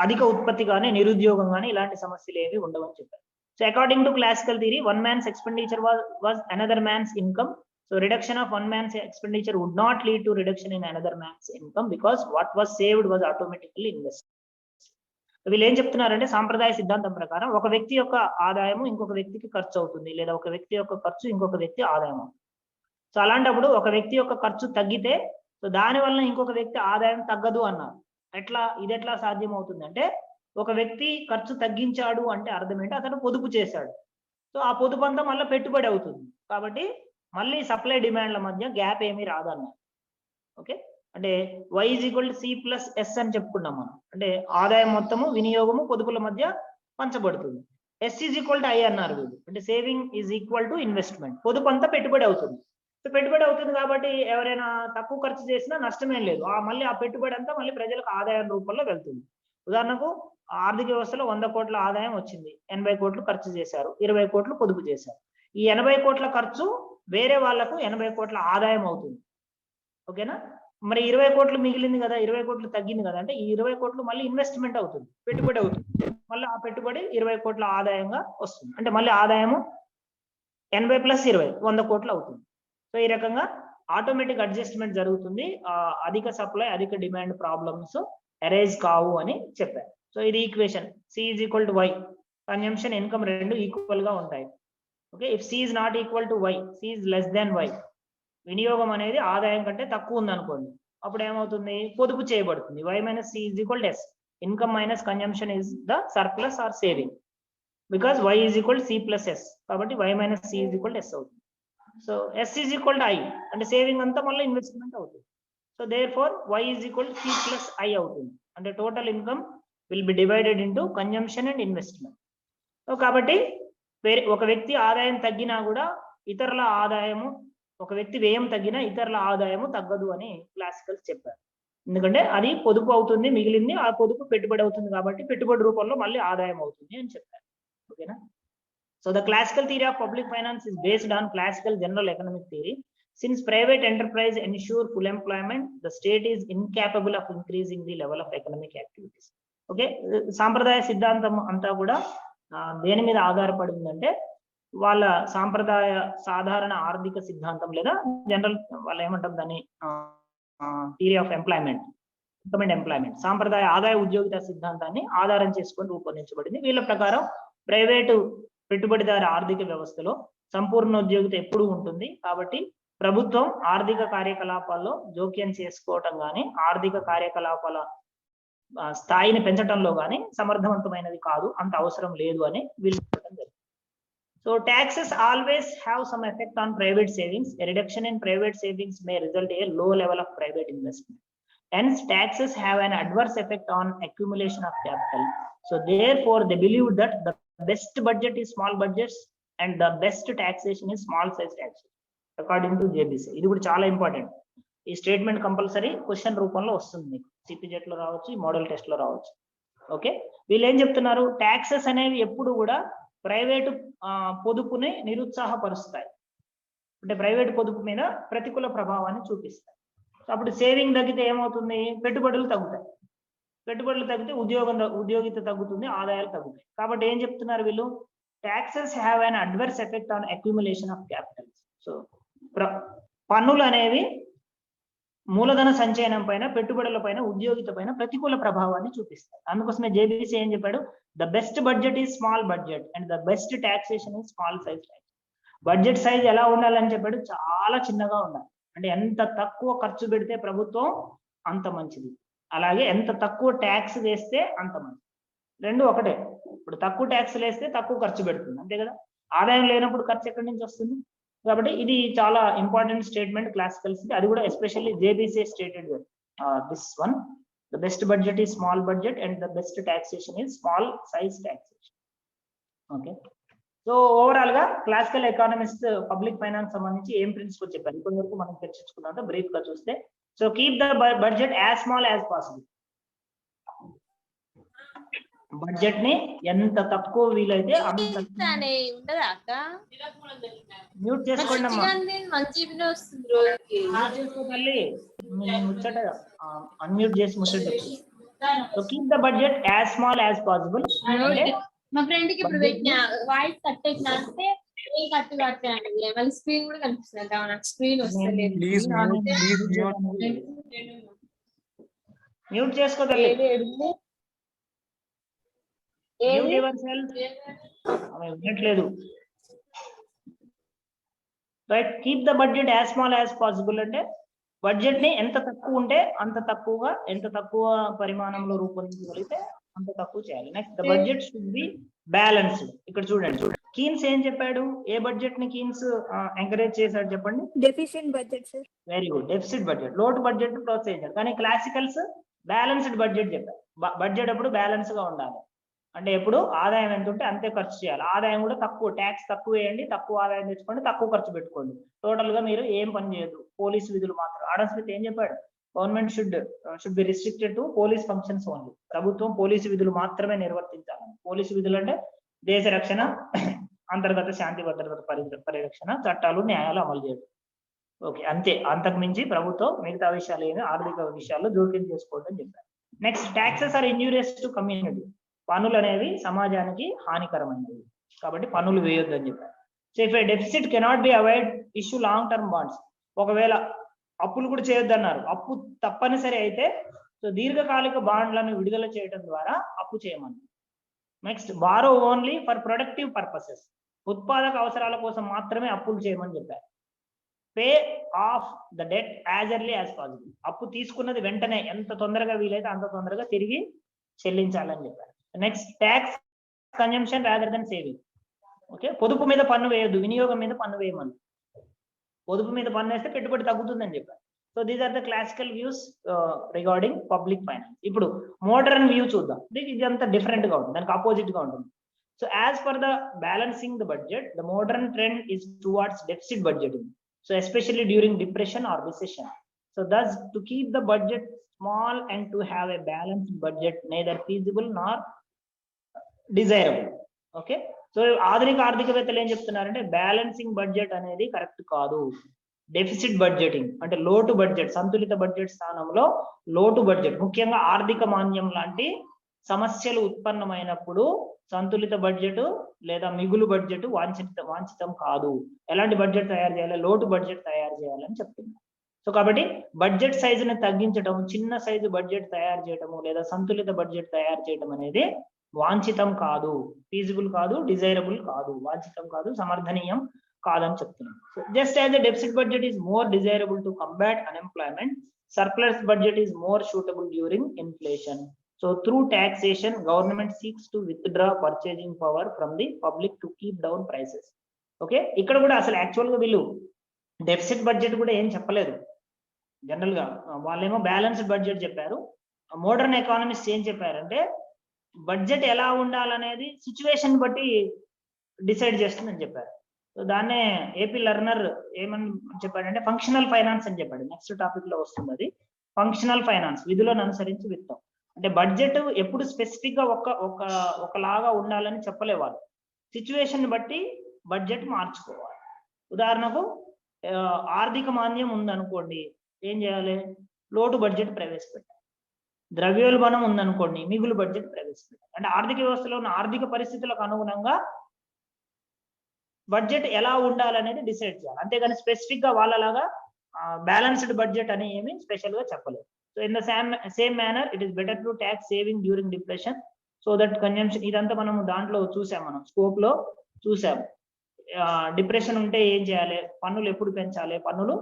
అధిక ఉత్పత్తి కానీ నిరుద్యోగం కానీ ఇలాంటి సమస్యలు ఏవి ఉండవని చెప్పారు. So according to classical theory, one man's expenditure was another man's income. So reduction of one man's expenditure would not lead to reduction in another man's income because what was saved was automatically invested. వీళ్ళు ఏం చెప్తున్నారంటే సాంప్రదాయ సిద్ధాంతం ప్రకారం ఒక వ్యక్తి యొక్క ఆదాయము ఇంకొక వ్యక్తికి ఖర్చు అవుతుంది, లేదా ఒక వ్యక్తి యొక్క ఖర్చు ఇంకొక వ్యక్తి ఆదాయం అవుతుంది. సో అలాంటప్పుడు ఒక వ్యక్తి యొక్క ఖర్చు తగ్గితే సో దాని వల్ల ఇంకొక వ్యక్తి ఆదాయం తగ్గదు అన్నారు. ఇది ఎట్లా సాధ్యం అవుతుంది అంటే, ఒక వ్యక్తి ఖర్చు తగ్గించాడు అంటే అర్థం ఏంటి? అతను పొదుపు చేశాడు. సో ఆ పొదుపు అంతా మళ్ళీ పెట్టుబడి అవుతుంది. కాబట్టి మళ్ళీ సప్లై డిమాండ్ల మధ్య గ్యాప్ ఏమీ రాదన్నారు. ఓకే, అంటే y = C+S అని చెప్పుకున్నాం మనం. అంటే ఆదాయం మొత్తము వినియోగము పొదుపుల మధ్య పంచబడుతుంది. S = I అన్నారు వీళ్ళు. అంటే సేవింగ్ = ఇన్వెస్ట్మెంట్. పొదుపు అంతా పెట్టుబడి అవుతుంది. సో పెట్టుబడి అవుతుంది కాబట్టి ఎవరైనా తక్కువ ఖర్చు చేసినా నష్టమేం లేదు. మళ్ళీ ఆ పెట్టుబడి అంతా మళ్ళీ ప్రజలకు ఆదాయం రూపంలో వెళ్తుంది. ఉదాహరణకు ఆర్థిక వ్యవస్థలో 100 కోట్ల ఆదాయం వచ్చింది, 80 కోట్లు ఖర్చు చేశారు, 20 కోట్లు పొదుపు చేశారు. ఈ 80 కోట్ల ఖర్చు వేరే వాళ్లకు 80 కోట్ల ఆదాయం అవుతుంది. ఓకేనా? మరి 20 కోట్లు మిగిలింది కదా, 20 కోట్లు తగ్గింది కదా అంటే ఈ 20 కోట్లు మళ్ళీ ఇన్వెస్ట్మెంట్ అవుతుంది, పెట్టుబడి అవుతుంది. మళ్ళీ ఆ పెట్టుబడి 20 కోట్ల ఆదాయంగా వస్తుంది. అంటే మళ్ళీ ఆదాయము 80 + 20 100 కోట్లు అవుతుంది. సో ఈ రకంగా ఆటోమేటిక్ అడ్జస్ట్మెంట్ జరుగుతుంది. అధిక సప్లై అధిక డిమాండ్ ప్రాబ్లమ్స్ అరైజ్ కావు అని చెప్పారు. సో ఇది equation. C = Y, consumption income రెండు ఈక్వల్ గా ఉంటాయి. Okay, if C is not equal to Y, C is less than Y, వినియోగం అనేది ఆదాయం కంటే తక్కువ ఉంది అనుకోండి, అప్పుడు ఏమవుతుంది, పొదుపు చేయబడుతుంది. Y - C = S, income minus consumption is the surplus or saving, because Y = C + S, కాబట్టి Y - C = S అవుతుంది. సో S = I, అంటే సేవింగ్ అంతా మళ్ళీ ఇన్వెస్ట్మెంట్ అవుతుంది. So therefore Y = C + I అవుతుంది. అంటే total income will be divided into consumption and investment. So కాబట్టి ఒక వ్యక్తి ఆదాయం తగ్గినా కూడా ఇతరుల ఆదాయము, ఒక వ్యక్తి వ్యయం తగ్గినా ఇతరుల ఆదాయము తగ్గదు అని క్లాసికల్స్ చెప్పారు. ఎందుకంటే అది పొదుపు అవుతుంది, మిగిలింది ఆ పొదుపు పెట్టుబడి అవుతుంది, కాబట్టి పెట్టుబడి రూపంలో మళ్ళీ ఆదాయం అవుతుంది అని చెప్పారు. ఓకేనా. So the classical theory of public finance is based on classical general economic theory. Since private enterprise ensure full employment, the state is incapable of increasing the level of economic activities. Okay, సాంప్రదాయ సిద్ధాంతం అంతా కూడా దేని మీద ఆధారపడి ఉందంటే వాళ్ళ సాంప్రదాయ సాధారణ ఆర్థిక సిద్ధాంతం లేదా జనరల్ వాళ్ళు ఏమంటాం దాన్ని థియరీ ఆఫ్ ఎంప్లాయ్మెంట్, ఎంప్లాయ్మెంట్, సాంప్రదాయ ఆదాయ ఉద్యోగిత సిద్ధాంతాన్ని ఆధారం చేసుకొని రూపొందించబడింది. వీళ్ళ ప్రకారం ప్రైవేటు పెట్టుబడిదారు ఆర్థిక వ్యవస్థలో సంపూర్ణోద్యోగిత ఎప్పుడూ ఉంటుంది. కాబట్టి ప్రభుత్వం ఆర్థిక కార్యకలాపాల్లో జోక్యం చేసుకోవటం కానీ ఆర్థిక కార్యకలాపాల స్థాయిని పెంచడంలో కానీ సమర్థవంతమైనది కాదు, అంత అవసరం లేదు అని వీళ్ళు చెప్పడం జరిగింది. So taxes always have some effect on private savings. A reduction in private savings may result in a low level of private investment. Hence, taxes have an adverse effect on accumulation of capital. So therefore, they believe that the best budget is small budgets and the best taxation is small size taxation, according to JBC. ఇది కూడా చాలా ఇంపార్టెంట్. ఈ స్టేట్మెంట్ కంపల్సరీ క్వశ్చన్ రూపంలో వస్తుంది మీకు, CPGET లో రావచ్చు, మోడల్ టెస్ట్ లో రావచ్చు. ఓకే, వీళ్ళు ఏం చెప్తున్నారు, ట్యాక్సెస్ అనేవి ఎప్పుడు కూడా ప్రైవేటు పొదుపుని నిరుత్సాహపరుస్తాయి, అంటే ప్రైవేటు పొదుపు మీద ప్రతికూల ప్రభావాన్ని చూపిస్తాయి. అప్పుడు సేవింగ్ తగ్గితే ఏమవుతుంది, పెట్టుబడులు తగ్గుతాయి, పెట్టుబడులు తగ్గితే ఉద్యోగిత తగ్గుతుంది, ఆదాయాలు తగ్గుతాయి. కాబట్టి ఏం చెప్తున్నారు వీళ్ళు, taxes have an adverse effect on accumulation of capital. So పన్నులు అనేవి మూలధన సంచయనం పైన, పెట్టుబడుల పైన, ఉద్యోగిత పైన ప్రతికూల ప్రభావాన్ని చూపిస్తాయి. అందుకోసమే JBC ఏం చెప్పాడు, the best budget is small budget and the best taxation is small size tax. Budget size ఎలా ఉండాలని చెప్పాడు, చాలా చిన్నగా ఉండాలి. అంటే ఎంత తక్కువ ఖర్చు పెడితే ప్రభుత్వం అంత మంచిది, అలాగే ఎంత తక్కువ ట్యాక్స్ వేస్తే అంత మంచిది. రెండు ఒకటే. ఇప్పుడు తక్కువ ట్యాక్స్ వేస్తే తక్కువ ఖర్చు పెడుతుంది, అంతే కదా. ఆదాయం లేనప్పుడు ఖర్చు ఎక్కడి నుంచి వస్తుంది. కాబట్టి ఇది చాలా ఇంపార్టెంట్ స్టేట్మెంట్ క్లాసికల్స్, అది కూడా especially JBC stated this one, the best budget is small budget and the best taxation is small size taxation. Okay, so overall గా క్లాసికల్ ఎకానమిస్ట్ పబ్లిక్ ఫైనాన్స్ సంబంధించి ఏం ప్రిన్సిపల్ చెప్పారు ఇప్పటి వరకు మనం చర్చించుకున్నాం బ్రీఫ్ గా చూస్తే. So keep the budget as small as possible. Budget ని ఎంత తక్కువ వీలైతే అంత. మ్యూట్ చేసుకోండి అమ్మా, ముచ్చట అన్మ్యూట్ చేసి ముచ్చట. So keep the budget as small as possible. మా ఫ్రెండ్ కి ఇప్పుడు పెట్టిన వాయిస్ కట్ అయితే కట్టాను, మళ్ళీ స్క్రీన్ కూడా కనిపిస్తుంది, నాకు స్క్రీన్ వస్తలేదు. మ్యూట్ చేసుకోవాలి, వినట్లేదు. Right, keep the budget as small as possible అంటే బడ్జెట్ ని ఎంత తక్కువ ఉంటే అంత తక్కువగా, ఎంత తక్కువ పరిమాణంలో రూపొందించగలిగితే అంత తక్కువ చేయాలి. Next, the budget should be balanced. ఇక్కడ చూడండి, కీన్స్ ఏం చెప్పాడు, ఏ బడ్జెట్ ని కీన్స్ ఎంకరేజ్ చేశాడు చెప్పండి, deficient budget sir. Very good, deficit budget, లోటు బడ్జెట్ ప్రోత్సహించాడు. కానీ క్లాసికల్స్ బ్యాలెన్స్డ్ బడ్జెట్ చెప్పారు. బడ్జెట్ ఎప్పుడు బ్యాలెన్స్ గా ఉండాలి, అంటే ఎప్పుడు ఆదాయం ఎంత ఉంటే అంతే ఖర్చు చేయాలి. ఆదాయం కూడా తక్కువ, ట్యాక్స్ తక్కువ వేయండి, తక్కువ ఆదాయం తెచ్చుకోండి, తక్కువ ఖర్చు పెట్టుకోండి. టోటల్ గా మీరు ఏం పని చేయదు, పోలీసు విధులు మాత్రం. ఆడమ్ స్మిత్ ఏం చెప్పాడు, government should be restricted to police functions only. ప్రభుత్వం పోలీసు విధులు మాత్రమే నిర్వర్తించాలి. పోలీసు విధులు అంటే దేశ రక్షణ, అంతర్గత శాంతి భద్రత పరిరక్షణ, చట్టాలు న్యాయాలు అమలు చేయడం. ఓకే, అంతే, అంతకు మించి ప్రభుత్వం మిగతా విషయాలు ఏమి ఆర్థిక విషయాల్లో జోక్యం చేసుకోవద్దని చెప్పారు. Next, taxes are injurious to community. పన్నులు అనేవి సమాజానికి హానికరమైనవి కాబట్టి పన్నులు వేయొద్దని చెప్పారు. So if a deficit cannot be avoid, issue long term bonds. ఒకవేళ అప్పులు కూడా చేయొద్దన్నారు, అప్పు తప్పనిసరి అయితే సో దీర్ఘకాలిక బాండ్లను విడుదల చేయడం ద్వారా అప్పు చేయమన్నారు. Next, borrow only for productive purposes. ఉత్పాదక అవసరాల కోసం మాత్రమే అప్పులు చేయమని చెప్పారు. Pay off the debt as early as possible. అప్పు తీసుకున్నది వెంటనే ఎంత తొందరగా వీలైతే అంత తొందరగా తిరిగి చెల్లించాలని చెప్పారు. Next, tax consumption rather than saving. Okay, పొదుపు మీద పన్ను వేయొద్దు, వినియోగం మీద పన్ను వేయమని. పొదుపు మీద పన్ను వేస్తే పెట్టుబడి తగ్గుతుందని చెప్పారు. So these are the classical views regarding public finance. ఇప్పుడు మోడర్న్ వ్యూ చూద్దాం. ఇది అంతా డిఫరెంట్ గా ఉంటుంది, దానికి ఆపోజిట్ గా ఉంటుంది. So as per the balancing the budget, the modern trend is towards deficit budgeting. So especially during depression or recession. So thus, to keep the budget small and to have a balanced budget neither feasible nor desirable. Okay, so ఆధునిక ఆర్థికవేత్తలు ఏం చెప్తున్నారంటే బ్యాలెన్సింగ్ బడ్జెట్ అనేది కరెక్ట్ కాదు. డెఫిసిట్ బడ్జెటింగ్ అంటే లోటు బడ్జెట్, సంతులిత బడ్జెట్ స్థానంలో లోటు బడ్జెట్, ముఖ్యంగా ఆర్థిక మాంద్యం లాంటి సమస్యలు ఉత్పన్నమైనప్పుడు సంతులిత బడ్జెట్ లేదా మిగులు బడ్జెట్ వాంఛితం కాదు. ఎలాంటి బడ్జెట్ తయారు చేయాలి? లోటు బడ్జెట్ తయారు చేయాలని చెప్తున్నారు. సో కాబట్టి బడ్జెట్ సైజుని తగ్గించడం, చిన్న సైజు బడ్జెట్ తయారు చేయడము లేదా సంతులిత బడ్జెట్ తయారు చేయడం అనేది వాంఛితం కాదు, ఫీజిబుల్ కాదు, డిజైరబుల్ కాదు, వాంఛితం కాదు, సమర్థనీయం కాదని చెప్తున్నాం. So just as a deficit budget is more desirable to combat unemployment, surplus budget is more suitable during inflation. So through taxation, government seeks to withdraw purchasing power from the public to keep down prices. Okay, ఇక్కడ కూడా అసలు యాక్చువల్ గా వీళ్ళు డెఫిసిట్ బడ్జెట్ కూడా ఏం చెప్పలేదు. జనరల్ గా వాళ్ళేమో బ్యాలెన్స్డ్ బడ్జెట్ చెప్పారు. మోడర్న్ ఎకానమిస్ట్ ఏం చెప్పారంటే బడ్జెట్ ఎలా ఉండాలనేది సిచ్యువేషన్ బట్టి డిసైడ్ చేస్తుందని చెప్పారు. సో దాన్నే ఏపీ లెర్నర్ ఏమని చెప్పాడంటే ఫంక్షనల్ ఫైనాన్స్ అని చెప్పాడు. నెక్స్ట్ టాపిక్ లో వస్తుంది అది. ఫంక్షనల్ ఫైనాన్స్, విధులను అనుసరించి విత్తం. అంటే బడ్జెట్ ఎప్పుడు స్పెసిఫిక్ గా ఒకలాగా ఉండాలని చెప్పలేవాళ్ళు, సిచ్యువేషన్ బట్టి బడ్జెట్ మార్చుకోవాలి. ఉదాహరణకు ఆర్థిక మాంద్యం ఉందనుకోండి, ఏం చేయాలి? లోటు బడ్జెట్ ప్రవేశపెట్టాలి. ద్రవ్యోల్బణం ఉందనుకోండి, మిగులు బడ్జెట్ ప్రవేశపెట్టాలి. అంటే ఆర్థిక వ్యవస్థలో ఉన్న ఆర్థిక పరిస్థితులకు అనుగుణంగా బడ్జెట్ ఎలా ఉండాలనేది డిసైడ్ చేయాలి. అంతేగాని స్పెసిఫిక్ గా వాళ్ళలాగా బ్యాలెన్స్డ్ బడ్జెట్ అని ఏమి స్పెషల్ గా చెప్పలేదు. So in the same manner, it is better to tax saving during depression so that consumption. ఇదంతా మనం దాంట్లో చూసాం, మనం స్కోప్ లో చూసాం. డిప్రెషన్ ఉంటే ఏం చేయాలి, పన్నులు ఎప్పుడు పెంచాలి, పన్నులు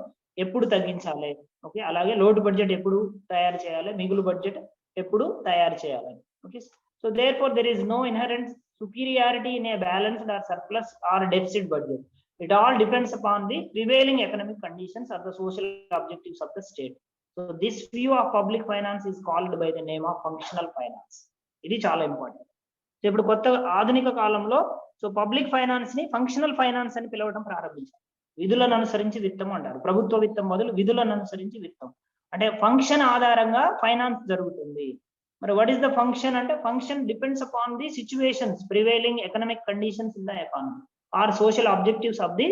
ఎప్పుడు తగ్గించాలి. ఓకే, అలాగే లోటు బడ్జెట్ ఎప్పుడు తయారు చేయాలి, మిగులు బడ్జెట్ ఎప్పుడు తయారు చేయాలి. Okay, so therefore there is no inherent superiority in a balanced or surplus or deficit budget. It all depends upon the prevailing economic conditions or the social objectives of the state. So this view of public finance is called by the name of functional finance. ఇది చాలా ఇంపార్టెంట్. సో ఇప్పుడు కొత్త ఆధునిక కాలంలో సో పబ్లిక్ ఫైనాన్స్ ని ఫంక్షనల్ ఫైనాన్స్ అని పిలవడం ప్రారంభించారు. విధులను అనుసరించి విత్తం అంటారు. ప్రభుత్వ విత్తం బదులు విధులను అనుసరించి విత్తం. అంటే ఫంక్షన్ ఆధారంగా ఫైనాన్స్ జరుగుతుంది. మరి వాట్ ఈస్ ద ఫంక్షన్ అంటే function depends upon the situations, prevailing economic conditions in the economy are social objectives of the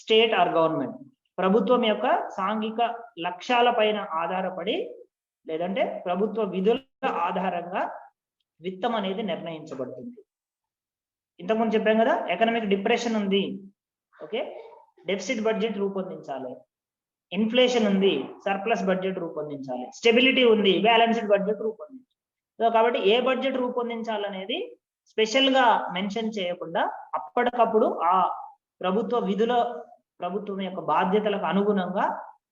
state or government. ప్రభుత్వం యొక్క సాంఘిక లక్ష్యాల పైన ఆధారపడి లేదంటే ప్రభుత్వ విధుల ఆధారంగా విత్తం అనేది నిర్ణయించబడుతుంది. ఇంతకుముందు చెప్పాం కదా, ఎకనామిక్ డిప్రెషన్ ఉంది, ఓకే, డెఫిసిట్ బడ్జెట్ రూపొందించాలి. ఇన్ఫ్లేషన్ ఉంది, సర్ప్లస్ బడ్జెట్ రూపొందించాలి. స్టెబిలిటీ ఉంది, బ్యాలెన్స్డ్ బడ్జెట్ రూపొందించాలి. సో కాబట్టి ఏ బడ్జెట్ రూపొందించాలనేది స్పెషల్ గా మెన్షన్ చేయకుండా అప్పటికప్పుడు ఆ ప్రభుత్వం యొక్క బాధ్యతలకు అనుగుణంగా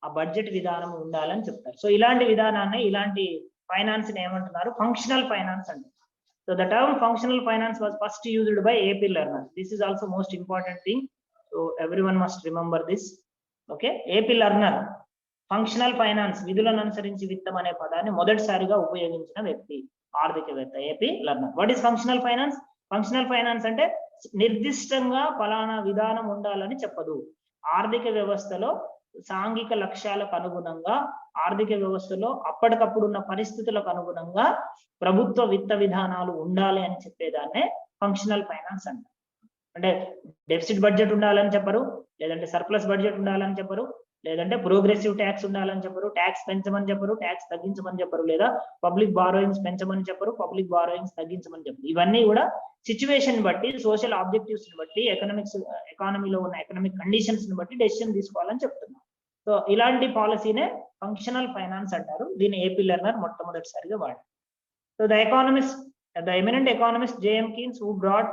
ఆ బడ్జెట్ విధానం ఉండాలని చెప్తారు. సో ఇలాంటి విధానాన్ని, ఇలాంటి ఫైనాన్స్ ని ఏమంటున్నారు? ఫంక్షనల్ ఫైనాన్స్ అంటారు. So the term functional finance was first used by AP learner. This is also most important thing. So everyone must remember this. Okay, AP learner functional finance, విధులను అనుసరించి విత్తం అనే పదాన్ని మొదటిసారిగా ఉపయోగించిన వ్యక్తి, ఆర్థికవేత్త AP learner. What is functional finance? Functional finance అంటే నిర్దిష్టంగా ఫలానా విధానం ఉండాలని చెప్పదు. ఆర్థిక వ్యవస్థలో సాంఘిక లక్ష్యాలకు అనుగుణంగా, ఆర్థిక వ్యవస్థలో అప్పటికప్పుడు ఉన్న పరిస్థితులకు అనుగుణంగా ప్రభుత్వ విత్త విధానాలు ఉండాలి అని చెప్పేదాన్నే ఫంక్షనల్ ఫైనాన్స్ అంటారు. అంటే డెఫిసిట్ బడ్జెట్ ఉండాలని చెప్పరు, లేదంటే సర్ప్లస్ బడ్జెట్ ఉండాలని చెప్పరు, లేదంటే ప్రోగ్రెసివ్ ట్యాక్స్ ఉండాలని చెప్పరు, ట్యాక్స్ పెంచమని చెప్పరు, ట్యాక్స్ తగ్గించమని చెప్పరు, లేదా పబ్లిక్ బారోయింగ్స్ పెంచమని చెప్పరు, పబ్లిక్ బారోయింగ్స్ తగ్గించమని చెప్పరు. ఇవన్నీ కూడా సిచ్యువేషన్ బట్టి, సోషల్ ఆబ్జెక్టివ్స్ బట్టి, ఎకానమీలో ఉన్న ఎకనామిక్ కండిషన్స్ ని బట్టి డెసిషన్ తీసుకోవాలని చెప్తున్నారు. సో ఇలాంటి పాలసీనే ఫంక్షనల్ ఫైనాన్స్ అంటారు. దీన్ని ఏపీ లెర్నర్ మొట్టమొదటిసారిగా వాడారు. So the eminent economist J.M. Keynes, who brought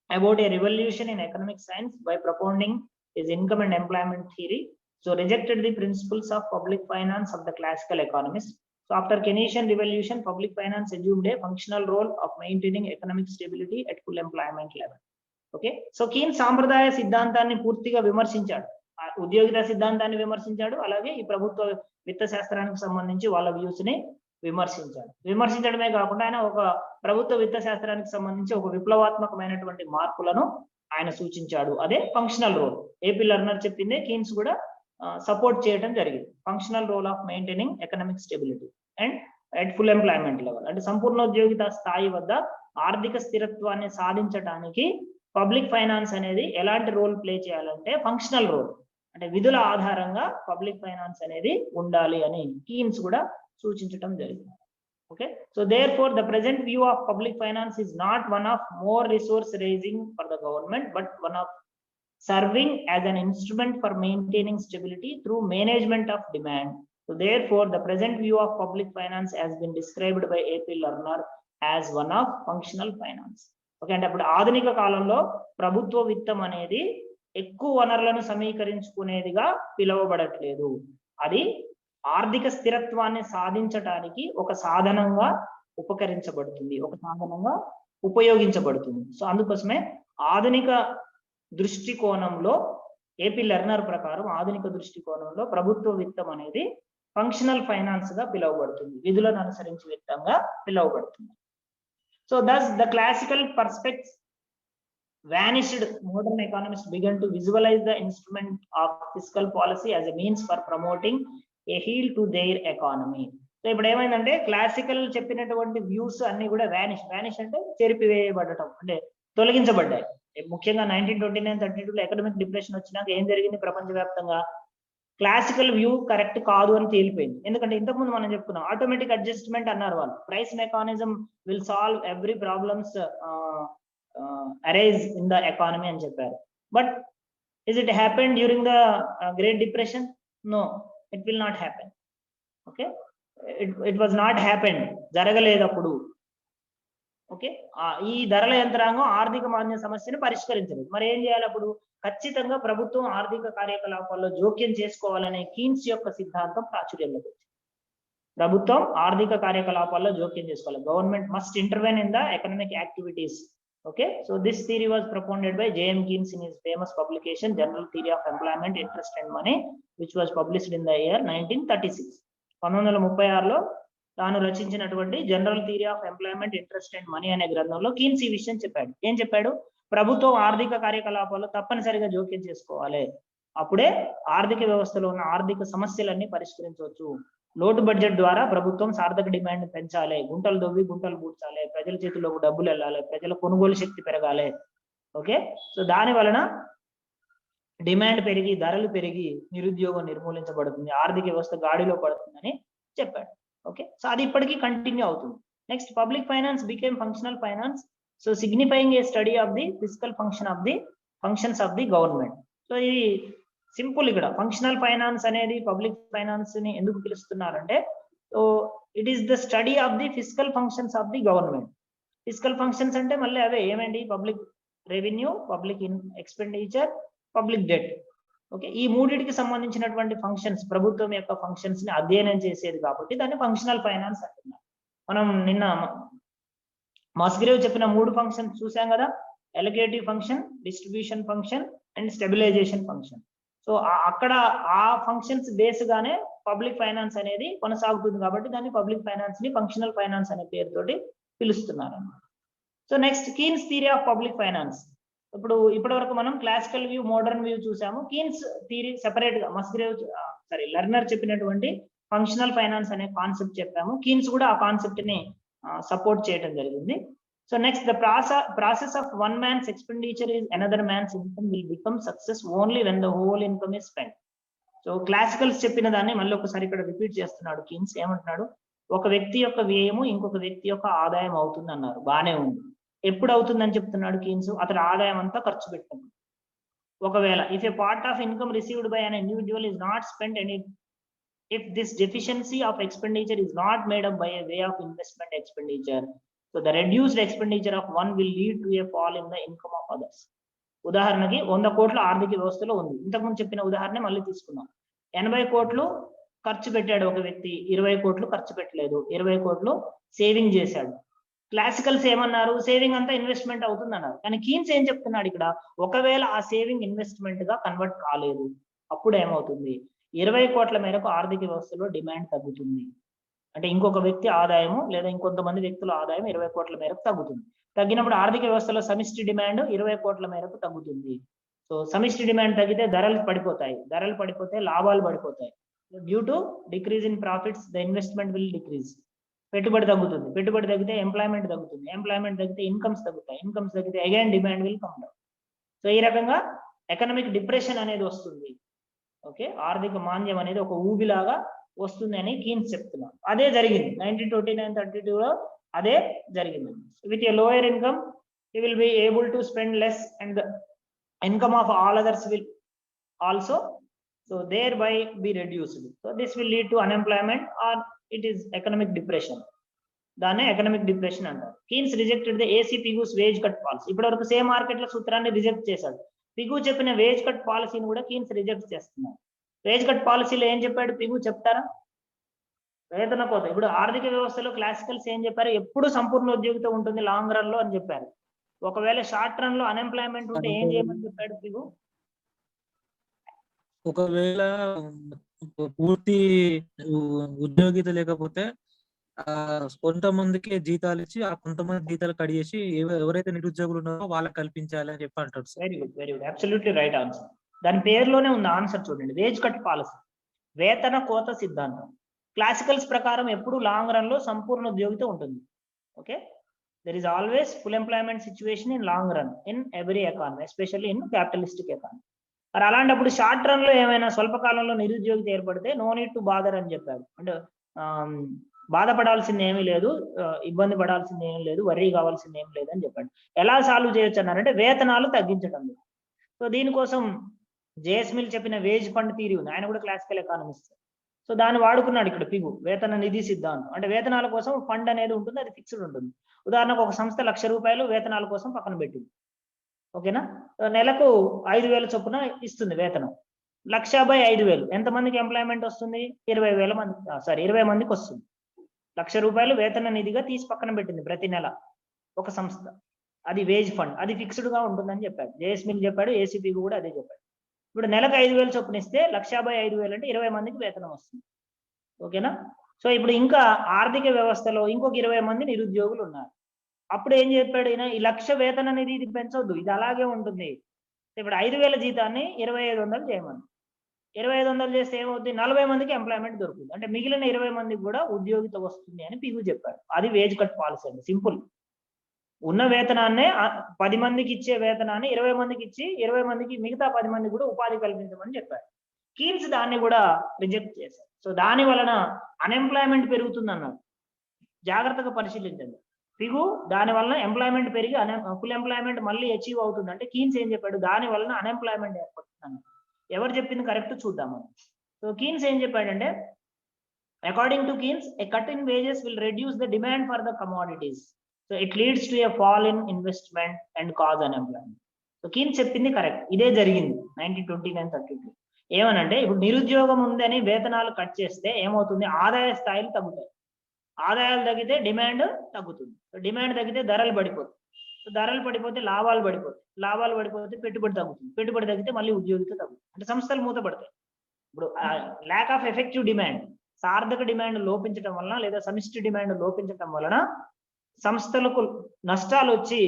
about a revolution in economic science by propounding his income and employment theory, so rejected the principles of public finance of the classical economists. So after Keynesian revolution, public finance assumed a functional role of maintaining economic stability at full employment level. Okay, so Keynes సాంప్రదాయ సిద్ధాంతాన్ని పూర్తిగా విమర్శించాడు, ఉద్యోగిత సిద్ధాంతాన్ని విమర్శించాడు, అలాగే ఈ ప్రభుత్వ విత్త శాస్త్రానికి సంబంధించి వాళ్ళ వ్యూస్ ని విమర్శించడమే కాకుండా ఆయన ఒక ప్రభుత్వ విత్త శాస్త్రానికి సంబంధించి ఒక విప్లవాత్మకమైనటువంటి మార్పులను ఆయన సూచించాడు. అదే ఫంక్షనల్ రోల్. ఏపీ లెర్నర్ చెప్పిందే కీన్స్ కూడా సపోర్ట్ చేయడం జరిగింది. Functional role of maintaining economic stability and at full employment level, అంటే సంపూర్ణోద్యోగిత స్థాయి వద్ద ఆర్థిక స్థిరత్వాన్ని సాధించడానికి పబ్లిక్ ఫైనాన్స్ అనేది ఎలాంటి రోల్ ప్లే చేయాలంటే ఫంక్షనల్ రోల్, అంటే విధుల ఆధారంగా పబ్లిక్ ఫైనాన్స్ అనేది ఉండాలి అని కీన్స్ కూడా సూచించడం జరిగింది. Okay, so therefore the present view of public finance is not one of more resource raising for the government, but one of serving as an instrument for maintaining stability through management of demand. So therefore the present view of public finance has been described by AP Lerner as one of functional finance. Okay, అంటే అప్పుడు ఆధునిక కాలంలో ప్రభుత్వ విత్తం అనేది ఎక్కువ వనరులను సమీకరించుకునేదిగా పిలువబడట్లేదు, అది ఆర్థిక స్థిరత్వాన్ని సాధించడానికి ఒక సాధనంగా ఉపయోగించబడుతుంది. సో అందుకోసమే ఆధునిక దృష్టికోణంలో, ఏపీ లెర్నర్ ప్రకారం ఆధునిక దృష్టికోణంలో ప్రభుత్వ విత్తం అనేది ఫంక్షనల్ ఫైనాన్స్ గా పిలువబడుతుంది, విధులను అనుసరించి విత్తంగా పిలువబడుతుంది. So thus the classical percepts vanished. Modern economists began to visualize the instrument of fiscal policy as a means for promoting a heel to their economy. So ఇప్పుడు ఏమైందంటే క్లాసికల్ చెప్పినటువంటి వ్యూస్ అన్ని కూడా వానిష్ అంటే చెరిపివేయబడటం, అంటే తొలగించబడ్డాయి. ముఖ్యంగా 1929-32 ఎకనామిక్ డిప్రెషన్ వచ్చినాక ఏం జరిగింది ప్రపంచవ్యాప్తంగా, క్లాసికల్ వ్యూ కరెక్ట్ కాదు అని తేలిపోయింది. ఎందుకంటే ఇంతకుముందు మనం చెప్పుకున్నాం ఆటోమేటిక్ అడ్జస్ట్మెంట్ అన్నారు వాళ్ళు, price mechanism will solve every problems arise in the economy అని చెప్పారు. But is it happen during the great depression? No, it will not happen. Okay, it was not happened, జరగలేదు అప్పుడు. ఓకే, ఈ ధరల యంత్రాంగం ఆర్థిక మాంద్య సమస్యను పరిష్కరించలేదు. మరి ఏం చేయాలి అప్పుడు? ఖచ్చితంగా ప్రభుత్వం ఆర్థిక కార్యకలాపాల్లో జోక్యం చేసుకోవాలనే కీన్స్ యొక్క సిద్ధాంతం ప్రాచుర్యంలోకి వచ్చింది. ప్రభుత్వం ఆర్థిక కార్యకలాపాల్లో జోక్యం చేసుకోవాలి. Government must intervene in the economic activities. Okay, so this theory was propounded by J.M. Keynes in his famous publication General Theory of Employment, Interest and Money, which was published in the year 1936. 1936లో తాను రచించినటువంటి general theory of employment, interest and money అనే గ్రంథంలో కీన్స్ ఈ విషయం చెప్పాడు. ఏం చెప్పాడు? ప్రభుత్వం ఆర్థిక కార్యకలాపాల్లో తప్పనిసరిగా జోక్యం చేసుకోవాలి, అప్పుడే ఆర్థిక వ్యవస్థలో ఉన్న ఆర్థిక సమస్యలన్నీ పరిష్కరించవచ్చు. లోటు బడ్జెట్ ద్వారా ప్రభుత్వం సార్థక డిమాండ్ పెంచాలి, గుంటలు దొవ్వి గుంటలు పూడ్చాలి, ప్రజల చేతుల్లోకి డబ్బులు వెళ్ళాలి, ప్రజల కొనుగోలు శక్తి పెరగాలి. ఓకే, సో దాని వలన డిమాండ్ పెరిగి ధరలు పెరిగి నిరుద్యోగం నిర్మూలించబడుతుంది, ఆర్థిక వ్యవస్థ గాడిలో పడుతుందని చెప్పాడు. ఓకే, సో అది ఇప్పటికీ కంటిన్యూ అవుతుంది. Next, public finance became functional finance, so signifying a study of the physical functions of the government. So ఇది సింపుల్. ఇక్కడ ఫంక్షనల్ ఫైనాన్స్ అనేది పబ్లిక్ ఫైనాన్స్ ని ఎందుకు పిలుస్తున్నారంటే, so it is the study of the physical functions of the government. Physical functions అంటే మళ్ళీ అవే ఏమండి? Public revenue, public expenditure, public debt. Okay, ఈ మూడింటికి సంబంధించినటువంటి ఫంక్షన్స్, ప్రభుత్వం యొక్క ఫంక్షన్స్ ని అధ్యయనం చేసేది కాబట్టి దాన్ని ఫంక్షనల్ ఫైనాన్స్ అంటున్నారు. మనం నిన్న మాస్గ్రేవ్ చెప్పిన 3 ఫంక్షన్స్ చూసాం కదా, allocative function, distribution function and stabilisation function. So అక్కడ ఆ ఫంక్షన్స్ బేస్ గానే పబ్లిక్ ఫైనాన్స్ అనేది కొనసాగుతుంది కాబట్టి దాన్ని పబ్లిక్ ఫైనాన్స్ ని ఫంక్షనల్ ఫైనాన్స్ అనే పేరుతోటి పిలుస్తున్నారు అన్నమాట. So next, Keynes theory of public finance. ఇప్పటి వరకు మనం క్లాసికల్ వ్యూ, మోడర్న్ వ్యూ చూసాము. కీన్స్ థియరీ సెపరేట్ గా లెర్నర్ చెప్పినటువంటి ఫంక్షనల్ ఫైనాన్స్ అనే కాన్సెప్ట్ చెప్పాము. కీన్స్ కూడా ఆ కాన్సెప్ట్ ని సపోర్ట్ చేయడం జరిగింది. So next, the process of one man's expenditure is another man's income will become success only when the whole income is spent. So classicals చెప్పిన దాన్ని మళ్ళీ ఒకసారి ఇక్కడ రిపీట్ చేస్తున్నాడు కీన్స్. ఏమంటున్నాడు, ఒక వ్యక్తి యొక్క వ్యయము ఇంకొక వ్యక్తి యొక్క ఆదాయం అవుతుంది అన్నారు, బానే ఉంది. ఎప్పుడు అవుతుందని చెప్తున్నాడు కీన్స్, అతని ఆదాయం అంతా ఖర్చు పెట్టినప్పుడు. ఒకవేళ if A part of income received by an individual is not spend any, if this deficiency of expenditure is not made up by a way of investment expenditure, so the reduced expenditure of one will lead to a fall in the income of others. ఉదాహరణకి 100 కోట్ల ఆర్థిక వ్యవస్థలో ఉంది, ఇంతకుముందు చెప్పిన ఉదాహరణ మళ్ళీ తీసుకుందాం. 80 కోట్లు ఖర్చు పెట్టాడు ఒక వ్యక్తి, 20 కోట్లు ఖర్చు పెట్టలేదు, 20 కోట్లు సేవింగ్ చేశాడు. క్లాసికల్స్ ఏమన్నారు, సేవింగ్ అంతా ఇన్వెస్ట్మెంట్ అవుతుంది అన్నారు. కానీ కీన్స్ ఏం చెప్తున్నాడు ఇక్కడ, ఒకవేళ ఆ సేవింగ్ ఇన్వెస్ట్మెంట్ గా కన్వర్ట్ కాలేదు, అప్పుడు ఏమవుతుంది, 20 కోట్ల మేరకు ఆర్థిక వ్యవస్థలో డిమాండ్ తగ్గుతుంది. అంటే ఇంకొక వ్యక్తి ఆదాయము లేదా ఇంకొంతమంది వ్యక్తుల ఆదాయం 20 కోట్ల మేరకు తగ్గుతుంది. తగ్గినప్పుడు ఆర్థిక వ్యవస్థలో సమిష్టి డిమాండ్ 20 కోట్ల మేరకు తగ్గుతుంది. సో సమిష్టి డిమాండ్ తగ్గితే ధరలు పడిపోతాయి, ధరలు పడిపోతే లాభాలు పడిపోతాయి. Due to decrease in profits the investment will decrease. పెట్టుబడి తగ్గుతుంది, పెట్టుబడి తగ్గితే ఎంప్లాయ్మెంట్ తగ్గుతుంది, ఎంప్లాయ్మెంట్ తగ్గితే ఇన్కమ్స్ తగ్గుతాయి, ఇన్కమ్స్ తగ్గితే again demand will come down. So ఈ రకంగా ఎకనామిక్ డిప్రెషన్ అనేది వస్తుంది. ఓకే, ఆర్థిక మాంద్యం అనేది ఒక ఊబిలాగా వస్తుంది అని కీన్స్ చెప్తున్నారు. అదే జరిగింది 1929-32లో, అదే జరిగింది. With a lower income he will be able to spend less and the income of all others will also so thereby be reduced. So this will lead to unemployment or it is economic depression. దాన్నే ఎకనామిక్ డిప్రెషన్ అంటారు. Keynes rejected the A C Pigou's wage cut policy. ఇప్పటి వరకు సేమ్ మార్కెట్ల సూత్రాన్ని రిజెక్ట్ చేశాడు. పిగు చెప్పిన వేజ్ కట్ పాలసీని కూడా కీన్స్ రిజెక్ట్ చేస్తున్నారు. వేజ్ కట్ పాలసీలో ఏం చెప్పాడు పిగు చెప్తారా? వేతన కోత. ఇప్పుడు ఆర్థిక వ్యవస్థలో క్లాసికల్స్ ఏం చెప్పారు, ఎప్పుడు సంపూర్ణ ఉద్యోగిత ఉంటుంది లాంగ్ రన్ లో అని చెప్పారు. ఒకవేళ షార్ట్ రన్ లో అన్ఎంప్లాయ్మెంట్ ఉంటే ఏం చేయమని చెప్పాడు పిగు? ఒకవేళ పూర్తి ఉద్యోగిత లేకపోతే కొంతమందికి జీతాలు ఇచ్చి ఆ కొంతమంది జీతాలు కడిగేసి ఎవరైతే నిరుద్యోగులు ఉన్నారో వాళ్ళకి కల్పించాలి అని చెప్పి అంటాడు. Very good, very good, absolutely right answer. దాని పేరులోనే ఉంది ఆన్సర్. చూడండి, వేజ్ కట్ పాలసీ, వేతన కోత సిద్ధాంతం. క్లాసికల్స్ ప్రకారం ఎప్పుడు లాంగ్ రన్ లో సంపూర్ణ ఉద్యోగిత ఉంటుంది. Okay, there is always full employment situation in long run in every economy, especially in capitalistic economy. మరి అలాంటప్పుడు షార్ట్ రన్ లో ఏమైనా స్వల్పకాలంలో నిరుద్యోగిత ఏర్పడితే నో నీడ్ టు బాదర్ అని చెప్పాడు. అంటే బాధపడాల్సింది ఏమీ లేదు, ఇబ్బంది పడాల్సింది ఏమీ లేదు, వర్రీ కావాల్సింది ఏమీ లేదు అని చెప్పాడు. ఎలా సాల్వ్ చేయొచ్చు అన్నారంటే వేతనాలు తగ్గించడం. సో దీనికోసం జేఎస్మిల్ చెప్పిన వేజ్ ఫండ్ థియరీ ఉంది, ఆయన కూడా క్లాసికల్ ఎకానమిస్ట్. సో దాన్ని వాడుకున్నాడు ఇక్కడ పిగు, వేతన నిధి సిద్ధాంతం. అంటే వేతనాల కోసం ఫండ్ అనేది ఉంటుంది, అది ఫిక్స్డ్ ఉంటుంది. ఉదాహరణకు ఒక సంస్థ 1,00,000 రూపాయలు వేతనాల కోసం పక్కన పెట్టింది. ఓకేనా, నెలకు 5,000 చొప్పున ఇస్తుంది వేతనం. 1,00,000/5,000 ఎంతమందికి ఎంప్లాయ్మెంట్ వస్తుంది? 20,000 మంది, 20 మందికి వస్తుంది. 1,00,000 రూపాయలు వేతన నిధిగా తీసి పక్కన పెట్టింది ప్రతి నెల ఒక సంస్థ. అది వేజ్ ఫండ్, అది ఫిక్స్డ్ గా ఉంటుందని చెప్పాడు. జేఎస్మిల్ చెప్పాడు, ఏసీపీ కూడా అదే చెప్పాడు. ఇప్పుడు నెలకు 5,000 చొప్పున ఇస్తే 1,00,000/5,000 అంటే 20 మందికి వేతనం వస్తుంది. ఓకేనా, సో ఇప్పుడు ఇంకా ఆర్థిక వ్యవస్థలో ఇంకొక 20 మంది నిరుద్యోగులు ఉన్నారు. అప్పుడు ఏం చెప్పాడు ఈయన, ఈ 1,00,000 వేతన నిధి ఇది పెంచొద్దు, ఇది అలాగే ఉంటుంది. ఇప్పుడు 5,000 జీతాన్ని 2,500 చేయమని. 2,500 చేస్తే ఏమవుతుంది, 40 మందికి ఎంప్లాయ్మెంట్ దొరుకుతుంది. అంటే మిగిలిన 20 మందికి కూడా ఉద్యోగిత వస్తుంది అని పిగు చెప్పాడు. అది వేజ్ కట్ పాలసీ అండి, సింపుల్. ఉన్న వేతనాన్నే 10 మందికి ఇచ్చే వేతనాన్ని 20 మందికి ఇచ్చి 20 మందికి మిగతా 10 మందికి కూడా ఉపాధి కల్పించమని చెప్పాడు. కీన్స్ దాన్ని కూడా రిజెక్ట్ చేశారు. సో దాని వలన అన్ఎంప్లాయ్మెంట్ పెరుగుతుంది అన్నాడు. జాగ్రత్తగా పరిశీలించండి. పిగు దాని వలన ఎంప్లాయ్మెంట్ పెరిగి ఫుల్ ఎంప్లాయ్మెంట్ మళ్ళీ అచీవ్ అవుతుంది అంటే, కీన్స్ ఏం చెప్పాడు, దాని వలన అన్ఎంప్లాయ్మెంట్ ఏర్పడుతుంది అన్నాడు. ఎవరు చెప్పింది కరెక్ట్ చూద్దాము. సో కీన్స్ ఏం చెప్పాడంటే, according to Keynes A cut in wages will reduce the demand for the commodities, so it leads to a fall in investment and cause unemployment. So Keynes చెప్పింది కరెక్ట్, ఇదే జరిగింది 1929-32. ఏమనంటే, ఇప్పుడు నిరుద్యోగం ఉందని వేతనాలు కట్ చేస్తే ఏమవుతుంది, ఆదాయ స్థాయిలు తగ్గుతాయి. ఆదాయాలు తగ్గితే డిమాండ్ తగ్గుతుంది. డిమాండ్ తగ్గితే ధరలు పడిపోతాయి. ధరలు పడిపోతే లాభాలు పడిపోతాయి. లాభాలు పడిపోతే పెట్టుబడి తగ్గుతుంది. పెట్టుబడి తగ్గితే మళ్ళీ ఉద్యోగిత తగ్గుతుంది. అంటే సంస్థలు మూతపడతాయి. ఇప్పుడు ల్యాక్ ఆఫ్ ఎఫెక్టివ్ డిమాండ్, సార్థక డిమాండ్ లోపించడం వలన లేదా సమిష్టి డిమాండ్ లోపించడం వలన సంస్థలకు నష్టాలు వచ్చి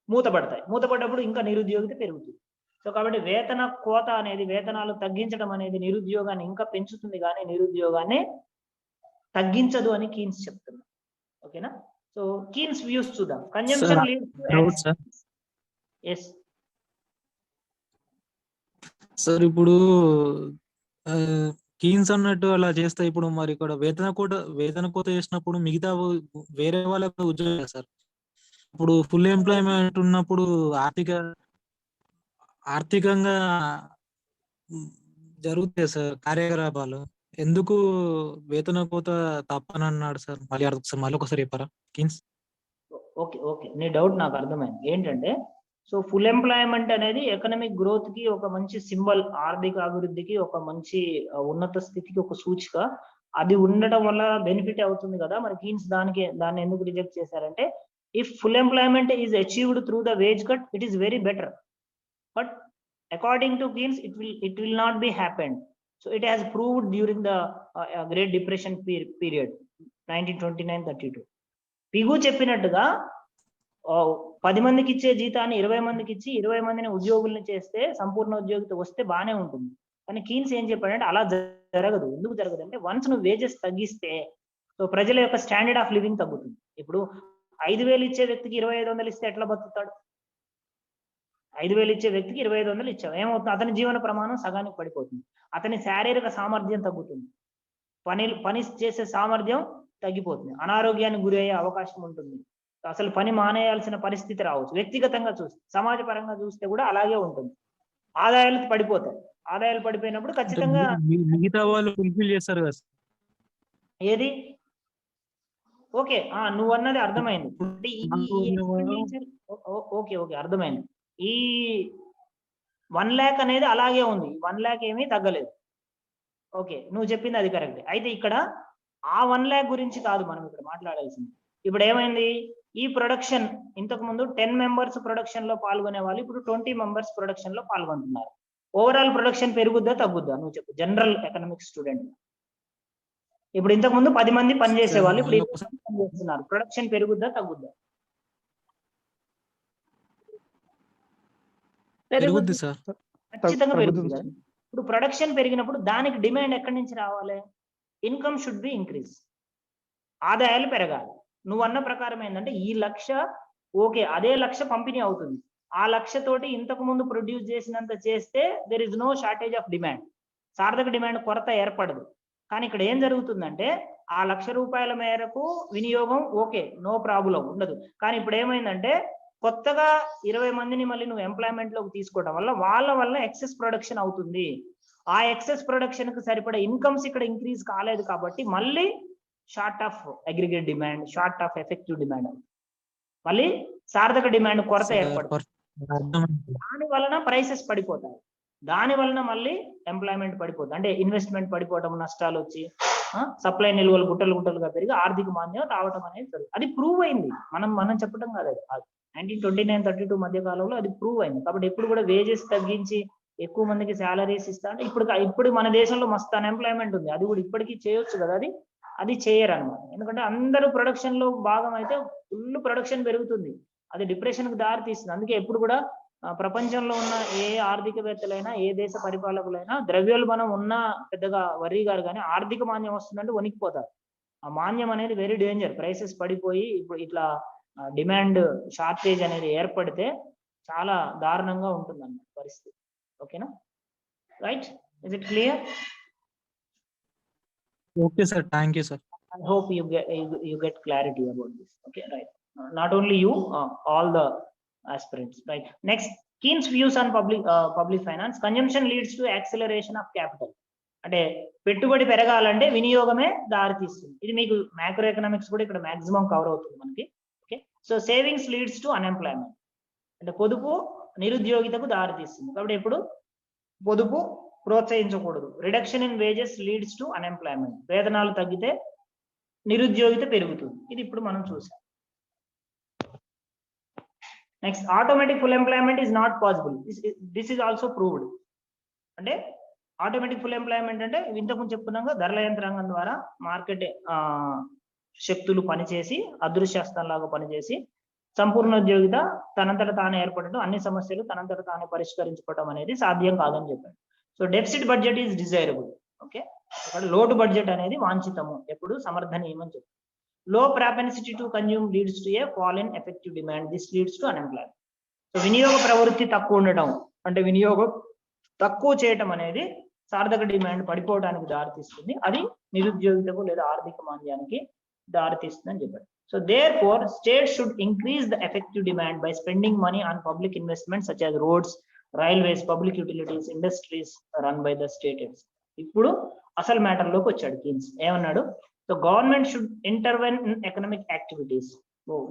మూతపడతాయి. మూతపడ్డప్పుడు ఇంకా నిరుద్యోగిత పెరుగుతుంది. సో కాబట్టి వేతన కోత అనేది, వేతనాలు తగ్గించడం అనేది నిరుద్యోగాన్ని ఇంకా పెంచుతుంది కానీ నిరుద్యోగాన్ని తగ్గించదు అని కీన్స్ చెప్తున్నారు. ఓకేనా, సో కీన్స్ వ్యూస్ చూద్దాం. కన్జంప్షన్ లీడ్స్ టు సార్ ఇప్పుడు కీన్స్ అన్నట్టు అలా చేస్తే ఇప్పుడు మరి ఇక్కడ వేతన కోత చేసినప్పుడు మిగతా వేరే వాళ్ళకు ఉద్యోగం సార్. ఇప్పుడు ఫుల్ ఎంప్లాయ్మెంట్ ఉన్నప్పుడు ఆర్థికంగా జరుగుతాయి సార్ కార్యకలాపాలు. ఎందుకు వేతన కోత తప్పని అన్నాడు సార్? మళ్ళీ ఒకసారి చెప్పారా కీన్స్? ఓకే నీ డౌట్ నాకు అర్థమైంది. ఏంటంటే సో ఫుల్ ఎంప్లాయ్మెంట్ అనేది ఎకనామిక్ గ్రోత్ కి ఒక మంచి సింబల్, ఆర్థిక అభివృద్ధికి ఒక మంచి ఉన్నత స్థితికి ఒక సూచిక. అది ఉండటం వల్ల బెనిఫిట్ అవుతుంది కదా. మరి కీన్స్ దాన్ని ఎందుకు రిజెక్ట్ చేశారంటే, if full employment is achieved through the wage cut, it is very better. But according to Keynes, it will not be happened. So it has proved during the Great Depression period 1929-32. పిగు చెప్పినట్టుగా 10 మందికి ఇచ్చే జీతాన్ని 20 మందికి ఇచ్చి 20 మందిని ఉద్యోగుల్ని చేస్తే సంపూర్ణ ఉద్యోగిత వస్తే బానే ఉంటుంది. కానీ కీన్స్ ఏం చెప్పాడంటే అలా జరగదు. ఎందుకు జరగదు అంటే, వన్స్ నువ్వు వేజెస్ తగ్గిస్తే సో ప్రజల యొక్క స్టాండర్డ్ ఆఫ్ లివింగ్ తగ్గుతుంది. ఇప్పుడు 5,000 ఇచ్చే వ్యక్తికి 2,500 ఇస్తే ఎట్లా బతుకుతాడు? 5,000 ఇచ్చే వ్యక్తికి 2,500 ఇచ్చావు, ఏమవుతుంది? అతని జీవన ప్రమాణం సగానికి పడిపోతుంది. అతని శారీరక సామర్థ్యం తగ్గుతుంది, పని చేసే సామర్థ్యం తగ్గిపోతుంది, అనారోగ్యానికి గురి అయ్యే అవకాశం ఉంటుంది, అసలు పని మానేయాల్సిన పరిస్థితి రావచ్చు. వ్యక్తిగతంగా చూస్తే, సమాజ పరంగా చూస్తే కూడా అలాగే ఉంటుంది. ఆదాయాలు పడిపోతాయి. ఆదాయాలు పడిపోయినప్పుడు ఖచ్చితంగా మిగతా వాళ్ళు ఫుల్ఫిల్ చేస్తారు కదా. ఏది? ఓకే, నువ్వు అన్నది అర్థమైంది. ఓకే అర్థమైంది. ఈ 1 lakh అనేది అలాగే ఉంది, 1 lakh ఏమీ తగ్గలేదు. ఓకే, నువ్వు చెప్పింది అది కరెక్ట్. అయితే ఇక్కడ ఆ 1 lakh గురించి కాదు మనం ఇక్కడ మాట్లాడాల్సింది. ఇప్పుడు ఏమైంది? ఈ ప్రొడక్షన్ ఇంతకు ముందు 10 members ప్రొడక్షన్ లో పాల్గొనే వాళ్ళు ఇప్పుడు 20 members ప్రొడక్షన్ లో పాల్గొంటున్నారు. ఓవరాల్ ప్రొడక్షన్ పెరుగుద్దా తగ్గుద్దా? నువ్వు చెప్పు, జనరల్ ఎకనామిక్స్ స్టూడెంట్. ఇప్పుడు ఇంతకు ముందు 10 మంది పనిచేసే వాళ్ళు ఇప్పుడు 20 మంది పనిచేస్తున్నారు. ప్రొడక్షన్ పెరుగుద్దా తగ్గుద్దా? పెరుగుద్ది సార్, ఖచ్చితంగా పెరుగుతుంది కదా. ఇప్పుడు ప్రొడక్షన్ పెరిగినప్పుడు దానికి డిమాండ్ ఎక్కడి నుంచి రావాలి? ఇన్కమ్ షుడ్ బి ఇంక్రీజ్, ఆదాయాలు పెరగాలి. నువ్వు అన్న ప్రకారం ఏంటంటే ఈ 1,00,000 ఓకే, అదే 1,00,000 పంపిణీ అవుతుంది. ఆ 1,00,000 తోటి ఇంతకు ముందు ప్రొడ్యూస్ చేసినంత చేస్తే there is no shortage of demand, సార్థక డిమాండ్ కొరత ఏర్పడదు. కానీ ఇక్కడ ఏం జరుగుతుందంటే ఆ 1,00,000 రూపాయల మేరకు వినియోగం ఓకే, నో ప్రాబ్లం ఉండదు. కానీ ఇప్పుడు ఏమైందంటే కొత్తగా 20 మందిని మళ్ళీ నువ్వు ఎంప్లాయ్మెంట్ లోకి తీసుకోవడం వల్ల వాళ్ళ వల్ల ఎక్సెస్ ప్రొడక్షన్ అవుతుంది. ఆ ఎక్సెస్ ప్రొడక్షన్ కు సరిపడే ఇన్కమ్స్ ఇక్కడ ఇంక్రీజ్ కాలేదు కాబట్టి మళ్ళీ short of aggregate demand, short of effective demand, మళ్ళీ సార్థక డిమాండ్ కొరత ఏర్పడుతుంది. దాని వలన ప్రైసెస్ పడిపోతాయి, దాని వలన మళ్ళీ ఎంప్లాయ్మెంట్ పడిపోతుంది. అంటే ఇన్వెస్ట్మెంట్ పడిపోవడం, నష్టాలు వచ్చి సప్లై నిల్వలు గుట్టలుగా పెరిగి ఆర్థిక మాంద్యం రావడం అనేది జరుగుతుంది. అది ప్రూవ్ అయింది, మనం చెప్పడం కాదు. అది 1929-32 మధ్య కాలంలో అది ప్రూవ్ అయింది. కాబట్టి ఎప్పుడు కూడా వేజెస్ తగ్గించి ఎక్కువ మందికి శాలరీస్ ఇస్తా అంటే ఇప్పుడు మన దేశంలో మస్తు అన్ఎంప్లాయ్మెంట్ ఉంది, అది కూడా ఇప్పటికీ చేయొచ్చు కదా. అది చేయరు అనమాట. ఎందుకంటే అందరూ ప్రొడక్షన్ లో భాగం అయితే ఫుల్ ప్రొడక్షన్ పెరుగుతుంది, అది డిప్రెషన్ కు దారి తీస్తుంది. అందుకే ఎప్పుడు కూడా ప్రపంచంలో ఉన్న ఏ ఆర్థికవేత్తలైనా ఏ దేశ పరిపాలకులైనా ద్రవ్యోల్బణం ఉన్నా పెద్దగా వర్రీ గారు, కానీ ఆర్థిక మాంద్యం వస్తుందంటే వణికిపోతారు. ఆ మాంద్యం అనేది వెరీ డేంజర్. ప్రైసెస్ పడిపోయి ఇప్పుడు ఇట్లా డిమాండ్ షార్టేజ్ అనేది ఏర్పడితే చాలా దారుణంగా ఉంటుంది అన్నమాట పరిస్థితి. ఓకేనా? Right, is it clear? Okay sir, thank you sir. I hope you get clarity about this. Okay, right. Not only you, all the aspirants. Right. Next, Keynes views on public finance. Consumption leads to acceleration of capital. అంటే పెట్టుబడి పెరగాలంటే వినియోగమే దారి తీస్తుంది. ఇది మీకు మ్యాక్రో ఎకనామిక్స్ కూడా ఇక్కడ మాక్సిమం కవర్ అవుతుంది మనకి. Okay, so savings leads to unemployment, అంటే పొదుపు నిరుద్యోగితకు దారి తీస్తుంది. కాబట్టి ఎప్పుడు పొదుపు ప్రోత్సహించకూడదు. Reduction in wages leads to unemployment, వేతనాలు తగ్గితే నిరుద్యోగిత పెరుగుతుంది. ఇది ఇప్పుడు మనం చూసాం. Next, automatic full employment is not possible. This is also proved. అంటే ఆటోమేటిక్ ఫుల్ ఎంప్లాయ్మెంట్ అంటే ఇంతకుముందు చెప్పుకున్నాక ధరల యంత్రాంగం ద్వారా మార్కెట్ శక్తులు పనిచేసి అదృశ్యస్తంలాగా పనిచేసి సంపూర్ణ ఉద్యోగిత తనంతట తానే ఏర్పడటం, అన్ని సమస్యలు తనంతట తానే పరిష్కరించుకోవడం అనేది సాధ్యం కాదని చెప్పాడు. So deficit budget is desirable. Okay, ఇక్కడ లోటు బడ్జెట్ అనేది వాంఛితము, ఎప్పుడు సమర్థనీయం అని చెప్పారు. Low propensity to consume leads to a fall in effective demand, this leads to unemployment. So వినియోగ ప్రవృత్తి తక్కువ ఉండటం అంటే వినియోగం తక్కువ చేయటం అనేది సార్థక డిమాండ్ పడిపోవడానికి దారితీస్తుంది, అది నిరుద్యోగితకు లేదా ఆర్థిక మాంద్యానికి దారితీస్తుంది అని చెప్పారు. So therefore state should increase the effective demand by spending money on public investment such as roads, railways, public utilities, industries run by the state. ఇప్పుడు అసలు మ్యాటర్ లోకి వచ్చాడు కీన్స్. ఏమన్నాడు? So government should intervene in economic activities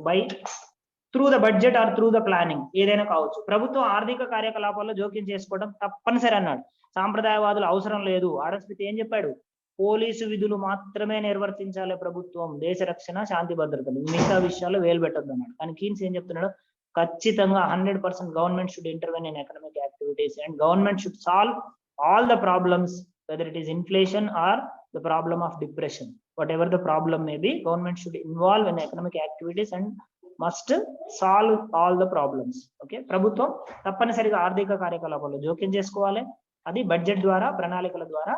by through the budget or through the planning, ఏదైనా కావచ్చు. ప్రభుత్వం ఆర్థిక కార్యకలాపాల్లో జోక్యం చేసుకోవడం తప్పనిసరి అన్నాడు. సాంప్రదాయవాదులు అవసరం లేదు. ఆర్ఎస్ స్మిత్ ఏం చెప్పాడు? పోలీసు విధులు మాత్రమే నిర్వర్తించాలి ప్రభుత్వం, దేశ రక్షణ, శాంతి భద్రతలు, మిగతా విషయాల్లో వేలు పెట్టద్దు అన్నాడు. కానీ కీన్స్ ఏం చెప్తున్నాడు? ఖచ్చితంగా 100% government should intervene in economic activities and government should solve all the problems, whether it is inflation or the problem of depression, whatever the problem may be, government should involve in economic activities and must solve all the problems. Okay, ప్రభుత్వం తప్పనిసరిగా ఆర్థిక కార్యకలాపాల్లో జోక్యం చేసుకోవాలి, అది బడ్జెట్ ద్వారా, ప్రణాళికల ద్వారా.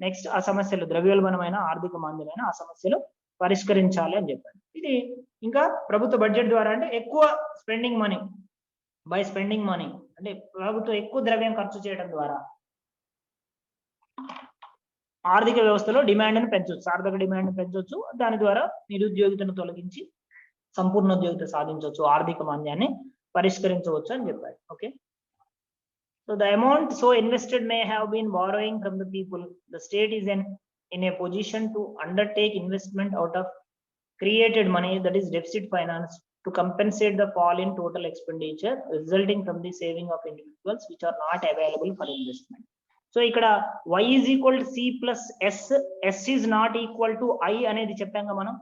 నెక్స్ట్ ఆ సమస్యలు, ద్రవ్యోల్బణమైన, ఆర్థిక మాంద్యమైన ఆ సమస్యలు పరిష్కరించాలి అని చెప్పాడు. ఇది ఇంకా ప్రభుత్వ బడ్జెట్ ద్వారా అంటే ఎక్కువ spending money, by spending money అంటే ప్రభుత్వం ఎక్కువ ద్రవ్యం ఖర్చు చేయడం ద్వారా ఆర్థిక వ్యవస్థలో డిమాండ్ని పెంచవచ్చు, సార్థక డిమాండ్ పెంచవచ్చు. దాని ద్వారా నిరుద్యోగితను తొలగించి సంపూర్ణోద్యోగిత సాధించవచ్చు, ఆర్థిక మాంద్యాన్ని పరిష్కరించవచ్చు అని చెప్పాడు. Okay, so the amount so invested may have been borrowing from the people. The state is in a position to undertake investment out of created money, that is deficit finance, to compensate the fall in total expenditure resulting from the saving of individuals which are not available for investment. So ఇక్కడ y is equal to c plus s, s is not equal to I అనేది చెప్పాంగా మనం.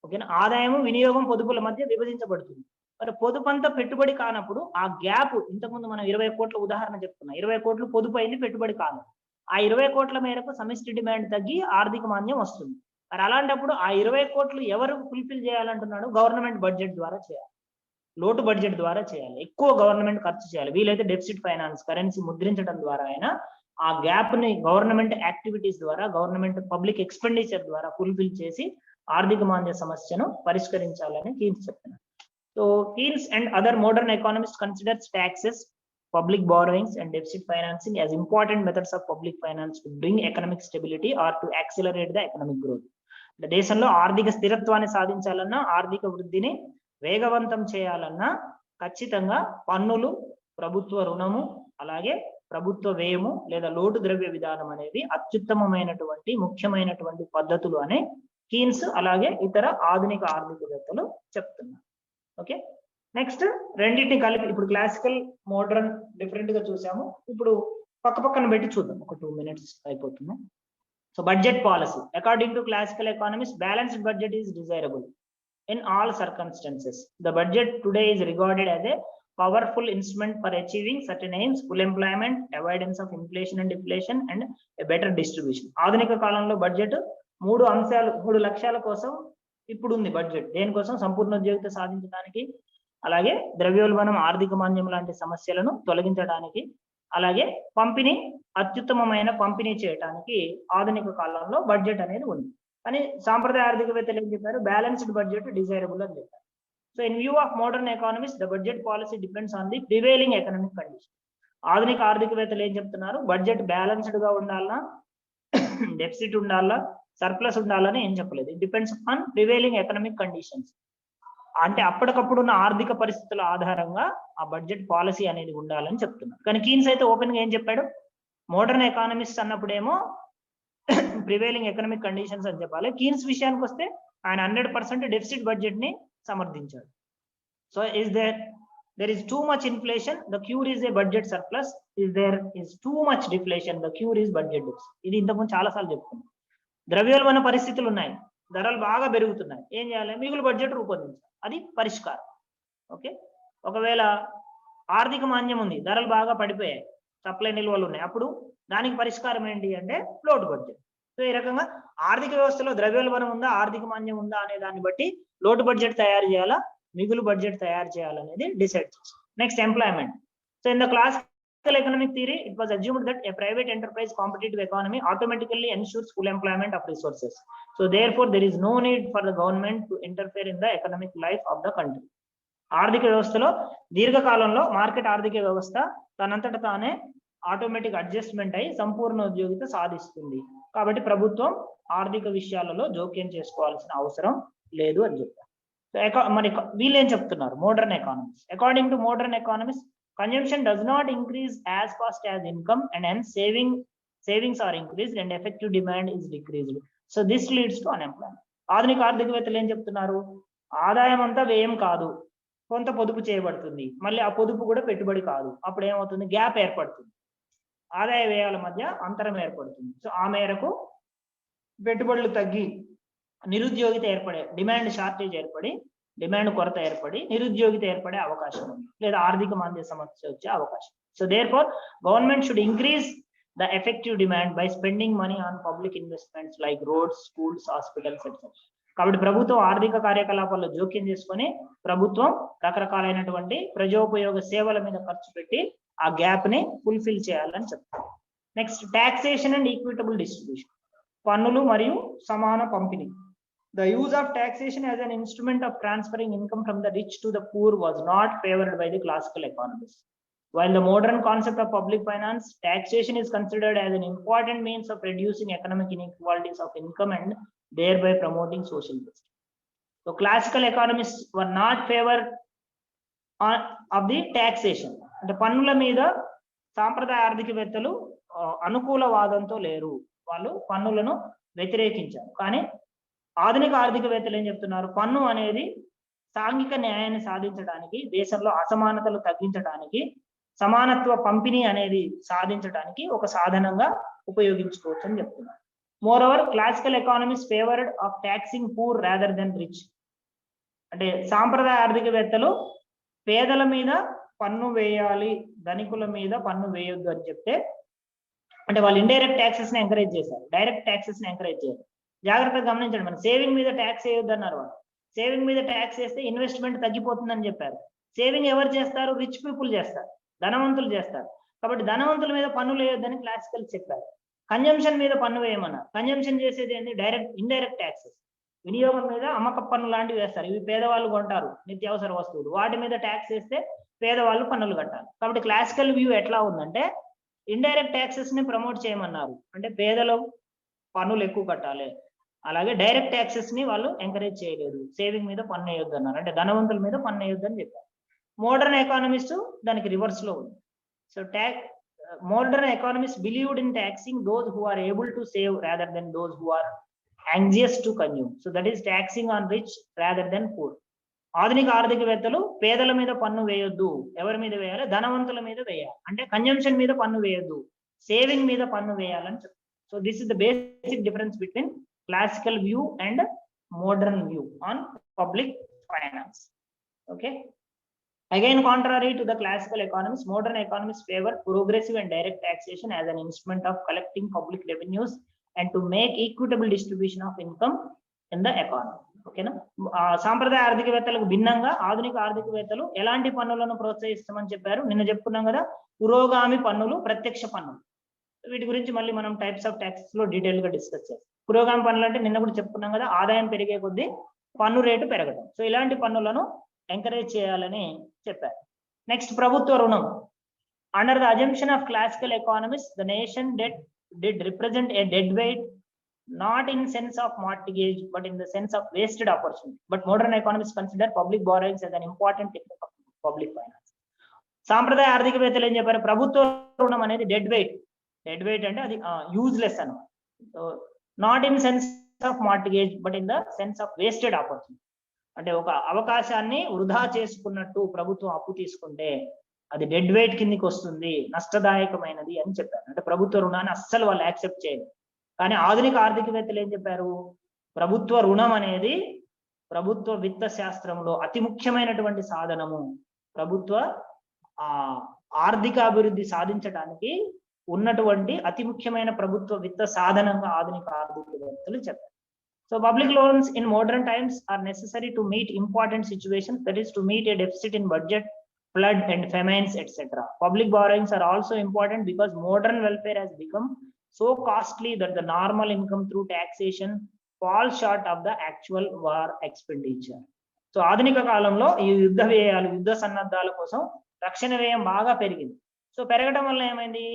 ఓకేనా, ఆదాయము, వినియోగం, పొదుపుల మధ్య విభజించబడుతుంది. మరి పొదుపు అంతా పెట్టుబడి కానప్పుడు ఆ గ్యాప్, ఇంతకుముందు మనం 20 కోట్ల ఉదాహరణ చెప్తున్నాం, 20 కోట్లు పొదుపు అయింది, పెట్టుబడి కాదు. ఆ 20 కోట్ల మేరకు సమిష్టి డిమాండ్ తగ్గి ఆర్థిక మాంద్యం వస్తుంది. మరి అలాంటప్పుడు ఆ 20 కోట్లు ఎవరు ఫుల్ఫిల్ చేయాలంటున్నాడు? గవర్నమెంట్ బడ్జెట్ ద్వారా చేయాలి, లోటు బడ్జెట్ ద్వారా చేయాలి, ఎక్కువ గవర్నమెంట్ ఖర్చు చేయాలి. వీలైతే డెఫిసిట్ ఫైనాన్స్, కరెన్సీ ముద్రించడం ద్వారా అయినా ఆ గ్యాప్ ని గవర్నమెంట్ యాక్టివిటీస్ ద్వారా, గవర్నమెంట్ పబ్లిక్ ఎక్స్పెండిచర్ ద్వారా ఫుల్ఫిల్ చేసి ఆర్థిక మాంద్య సమస్యను పరిష్కరించాలని కీన్స్ చెప్తున్నారు. So Keynes and other modern economist considers taxes, public borrowings and deficit financing as important methods of public finance to bring economic stability or to accelerate the economic growth. దేశంలో ఆర్థిక స్థిరత్వాన్ని సాధించాలన్నా, ఆర్థిక వృద్ధిని వేగవంతం చేయాలన్నా ఖచ్చితంగా పన్నులు, ప్రభుత్వ రుణము, అలాగే ప్రభుత్వ వ్యయము లేదా లోటు ద్రవ్య విధానం అనేవి అత్యుత్తమమైనటువంటి, ముఖ్యమైనటువంటి పద్ధతులు అనే కీన్స్ అలాగే ఇతర ఆధునిక ఆర్థికవేత్తలు చెప్తున్నారు. ఓకే, నెక్స్ట్ రెండింటిని కలిపి, ఇప్పుడు క్లాసికల్, మోడర్న్ డిఫరెంట్ గా చూసాము. ఇప్పుడు పక్క పక్కన పెట్టి చూద్దాం, ఒక 2 minutes అయిపోతుంది. So budget policy. According to classical economist, balanced budget is desirable in all circumstances. The budget today is regarded as a powerful instrument for achieving certain aims, full employment, avoidance of inflation and deflation, and a better distribution. ఆధునిక కాలంలో బడ్జెట్ 3 లక్ష్యాల కోసం ఇప్పుడు ఉంది. బడ్జెట్ దేనికోసం? సంపూర్ణోద్యోగిత సాధించడానికి, అలాగే ద్రవ్యోల్బణం, ఆర్థిక మాంద్యం లాంటి సమస్యలను తొలగించడానికి, అలాగే పంపిణీ, అత్యుత్తమమైన పంపిణీ చేయడానికి ఆధునిక కాలంలో బడ్జెట్ అనేది ఉంది. కానీ సాంప్రదాయ ఆర్థికవేత్తలు ఏం చెప్పారు? బ్యాలెన్స్డ్ బడ్జెట్ డిజైరబుల్ అని చెప్పారు. So in view of modern economist, the budget policy depends on the prevailing economic condition. ఆధునిక ఆర్థికవేత్తలు ఏం చెప్తున్నారు? బడ్జెట్ బ్యాలెన్స్డ్ గా ఉండాలా, డెఫిసిట్ ఉండాలా, సర్ప్లస్ ఉండాలని ఏం చెప్పలేదు. It depends on prevailing economic conditions. అంటే అప్పటికప్పుడు ఉన్న ఆర్థిక పరిస్థితుల ఆధారంగా ఆ బడ్జెట్ పాలసీ అనేది ఉండాలని చెప్తున్నారు. కానీ కీన్స్ అయితే ఓపెన్ గా ఏం చెప్పాడు? మోడర్న్ ఎకానమిస్ట్ అన్నప్పుడేమో ప్రివైలింగ్ ఎకనామిక్ కండిషన్స్ అని చెప్పాలి. కీన్స్ విషయానికి వస్తే ఆయన 100% డెఫిసిట్ బడ్జెట్ ని సమర్థించాడు. So there is too much inflation, the cure is a budget surplus. There is too much deflation, the cure is budget deficit. ఇది ఇంతకుముందు చాలాసార్లు చెప్పుకున్నాం. ద్రవ్యోల్బణ పరిస్థితులు ఉన్నాయి, ధరలు బాగా పెరుగుతున్నాయి, ఏం చేయాలి? మిగులు బడ్జెట్ రూపొందించాలి, అది పరిష్కారం. ఓకే, ఒకవేళ ఆర్థిక మాంద్యం ఉంది, ధరలు బాగా పడిపోయాయి, సప్లై నిల్వలు ఉన్నాయి, అప్పుడు దానికి పరిష్కారం ఏంటి అంటే లోటు బడ్జెట్. సో ఈ రకంగా ఆర్థిక వ్యవస్థలో ద్రవ్యోల్బణం ఉందా, ఆర్థిక మాంద్యం ఉందా అనే దాన్ని బట్టి లోటు బడ్జెట్ తయారు చేయాలా, మిగులు బడ్జెట్ తయారు చేయాలనేది డిసైడ్ చేస్తాం. Next, employment. So in the classical economic theory, it was assumed that a private enterprise competitive economy automatically ensures full employment of resources. So therefore there is no need for the government to interfere in the economic life of the country. ఆర్థిక వ్యవస్థలో దీర్ఘకాలంలో మార్కెట్ ఆర్థిక వ్యవస్థ తనంతట తానే ఆటోమేటిక్ అడ్జస్ట్మెంట్ అయి సంపూర్ణ ఉద్యోగిత సాధిస్తుంది. కాబట్టి ప్రభుత్వం ఆర్థిక విషయాలలో జోక్యం చేసుకోవాల్సిన అవసరం లేదు అని చెప్పారు. మరి వీళ్ళు ఏం చెప్తున్నారు? Modern economics. According to modern economics, consumption does not increase as fast as income and hence savings are increased and effective demand is decreased. So this leads to unemployment. ఆధునిక ఆర్థికవేత్తలు ఏం చెప్తున్నారు? ఆదాయం అంతా వ్యయం కాదు, కొంత పొదుపు చేయబడుతుంది, మళ్ళీ ఆ పొదుపు కూడా పెట్టుబడి కాదు. అప్పుడు ఏమవుతుంది? గ్యాప్ ఏర్పడుతుంది, ఆదాయ వ్యయాల మధ్య అంతరం ఏర్పడుతుంది. సో ఆ మేరకు పెట్టుబడులు తగ్గి నిరుద్యోగిత ఏర్పడే, డిమాండ్ షార్టేజ్ ఏర్పడి, డిమాండ్ కొరత ఏర్పడి నిరుద్యోగిత ఏర్పడే అవకాశం ఉంది, లేదా ఆర్థిక మాంద్య సమస్య వచ్చే అవకాశం. So therefore government should increase the effective demand by spending money on public investments like roads, schools, hospitals etcetera. కాబట్టి ప్రభుత్వం ఆర్థిక కార్యకలాపాల్లో జోక్యం చేసుకొని ప్రభుత్వం రకరకాలైనటువంటి ప్రజోపయోగ సేవల మీద ఖర్చు పెట్టి ఆ గ్యాప్ ని ఫుల్ఫిల్ చేయాలని చెప్తారు. Next, taxation and equitable distribution. పన్నులు మరియు సమాన పంపిణీ. The use of taxation as an instrument of transferring income from the rich to the poor was not favored by the classical economists. While the modern concept of public finance, taxation is considered as an important means of reducing economic inequalities of income and thereby promoting social justice. So classical economists were not favored of the taxation. అంటే పన్నుల మీద సాంప్రదాయ ఆర్థికవేత్తలు అనుకూల వాదంతో లేరు, వాళ్ళు పన్నులను వ్యతిరేకించారు. కానీ ఆధునిక ఆర్థికవేత్తలు ఏం చెప్తున్నారు? పన్ను అనేది సాంఘిక న్యాయాన్ని సాధించడానికి, దేశంలో అసమానతలు తగ్గించడానికి, సమానత్వ పంపిణీ అనేది సాధించడానికి ఒక సాధనంగా ఉపయోగించుకోవచ్చు అని చెప్తున్నారు. Moreover, classical economist favoured of taxing poor rather than rich. అంటే సాంప్రదాయ ఆర్థికవేత్తలు పేదల మీద పన్ను వేయాలి, ధనికుల మీద పన్ను వేయొద్దు అని చెప్తే, అంటే వాళ్ళు ఇండైరెక్ట్ ట్యాక్సెస్ ని ఎంకరేజ్ చేశారు, డైరెక్ట్ ట్యాక్సెస్ ని ఎంకరేజ్ చేయాలి. జాగ్రత్తగా గమనించండి, మనం సేవింగ్ మీద ట్యాక్స్ వేయొద్దు అన్నారు వాళ్ళు. సేవింగ్ మీద ట్యాక్స్ వేస్తే ఇన్వెస్ట్మెంట్ తగ్గిపోతుందని చెప్పారు. సేవింగ్ ఎవరు చేస్తారు? రిచ్ పీపుల్ చేస్తారు, ధనవంతులు చేస్తారు. కాబట్టి ధనవంతుల మీద పన్నులు వేయొద్దని క్లాసికల్ చెప్పారు. కన్జంప్షన్ మీద పన్ను వేయమన్నారు. కన్జంప్షన్ చేసేది ఏంటి? Indirect taxes. వినియోగం మీద అమ్మక పన్ను లాంటివి వేస్తారు, ఇవి పేదవాళ్ళు కొంటారు నిత్యావసర వస్తువులు, వాటి మీద ట్యాక్స్ వేస్తే పేదవాళ్ళు పన్నులు కట్టాలి. కాబట్టి క్లాసికల్ వ్యూ ఎట్లా ఉందంటే, ఇండైరెక్ట్ ట్యాక్సెస్ ని ప్రమోట్ చేయమన్నారు, అంటే పేదలు పన్నులు ఎక్కువ కట్టాలి. అలాగే డైరెక్ట్ ట్యాక్సెస్ ని వాళ్ళు ఎంకరేజ్ చేయలేదు, సేవింగ్ మీద పన్ను వేయొద్దు అన్నారు, అంటే ధనవంతుల మీద పన్ను వేయొద్దు అని చెప్పారు. మోడర్న్ ఎకానమిస్ట్ దానికి రివర్స్ లో ఉంది. So modern economist believed in taxing those who are able to save rather than those who are anxious to consume. So that is taxing on rich rather than poor. ఆధునిక ఆర్థికవేత్తలు పేదల మీద పన్ను వేయొద్దు, ఎవరి మీద వేయాలి? ధనవంతుల మీద వేయాలి, అంటే కన్జంప్షన్ మీద పన్ను వేయొద్దు, సేవింగ్ మీద పన్ను వేయాలని చెప్తారు. So this is the basic difference between classical view and modern view on public finance. Okay, again, contrary to the classical economists, modern economists favor progressive and direct taxation as an instrument of collecting public revenues and to make equitable distribution of income in the economy. Okay na, సాంప్రదాయ ఆర్థికవేత్తలకు భిన్నంగా ఆధునిక ఆర్థికవేత్తలు ఎలాంటి పన్నులను ప్రోత్సహిస్తామని చెప్పారు? నిన్న చెప్పుకున్నాం కదా, పురోగామి పన్నులు, ప్రత్యక్ష పన్నులు. వీటి గురించి మళ్ళీ మనం టైప్స్ ఆఫ్ ట్యాక్సెస్ లో డీటెయిల్ గా డిస్కస్ చేస్తాం. పురోగామి పన్నులు అంటే నిన్న కూడా చెప్పుకున్నాం కదా, ఆదాయం పెరిగే కొద్దీ పన్ను రేటు పెరగడం. సో ఇలాంటి పన్నులను ఎంకరేజ్ చేయాలని చెప్పారు. నెక్స్ట్, ప్రభుత్వ రుణం. Under the assumption of classical economist, the nation debt did represent a dead weight, not in sense of mortgage but in the sense of wasted opportunity. But modern economist consider public borrowings as an important technique of public finance. సాంప్రదాయ ఆర్థికవేత్తలు ఏం చెప్పారు? ప్రభుత్వ రుణం అనేది డెడ్ వెయిట్. డెడ్ వెయిట్ అంటే అది యూజ్లెస్ అన్నమాట. So not in sense of mortgage but in the sense of wasted opportunity. అంటే ఒక అవకాశాన్ని వృధా చేసుకున్నట్టు ప్రభుత్వం అప్పు తీసుకుంటే అది డెడ్ వెయిట్ కిందికి వస్తుంది, నష్టదాయకమైనది అని చెప్పారు. అంటే ప్రభుత్వ రుణాన్ని అస్సలు వాళ్ళు యాక్సెప్ట్ చేయరు. కానీ ఆధునిక ఆర్థికవేత్తలు ఏం చెప్పారు? ప్రభుత్వ రుణం అనేది ప్రభుత్వ విత్త శాస్త్రంలో అతి ముఖ్యమైనటువంటి సాధనము, ప్రభుత్వ ఆర్థిక అభివృద్ధి సాధించడానికి ఉన్నటువంటి అతి ముఖ్యమైన ప్రభుత్వ విత్త సాధనంగా ఆధునిక ఆర్థికవేత్తలు చెప్పారు. So public loans in modern times are necessary to meet important situations, that is to meet a deficit in budget, flood and famines, etc. Public borrowings are also important because modern welfare has become so costly that the normal income through taxation falls short of the actual war expenditure. So ఆధునిక కాలంలో ఈ యుద్ధ వ్యయాలు, యుద్ధ సన్నద్ధాల కోసం రక్షణ వ్యయం బాగా పెరిగింది. సో పెరగడం వల్ల ఏమైంది,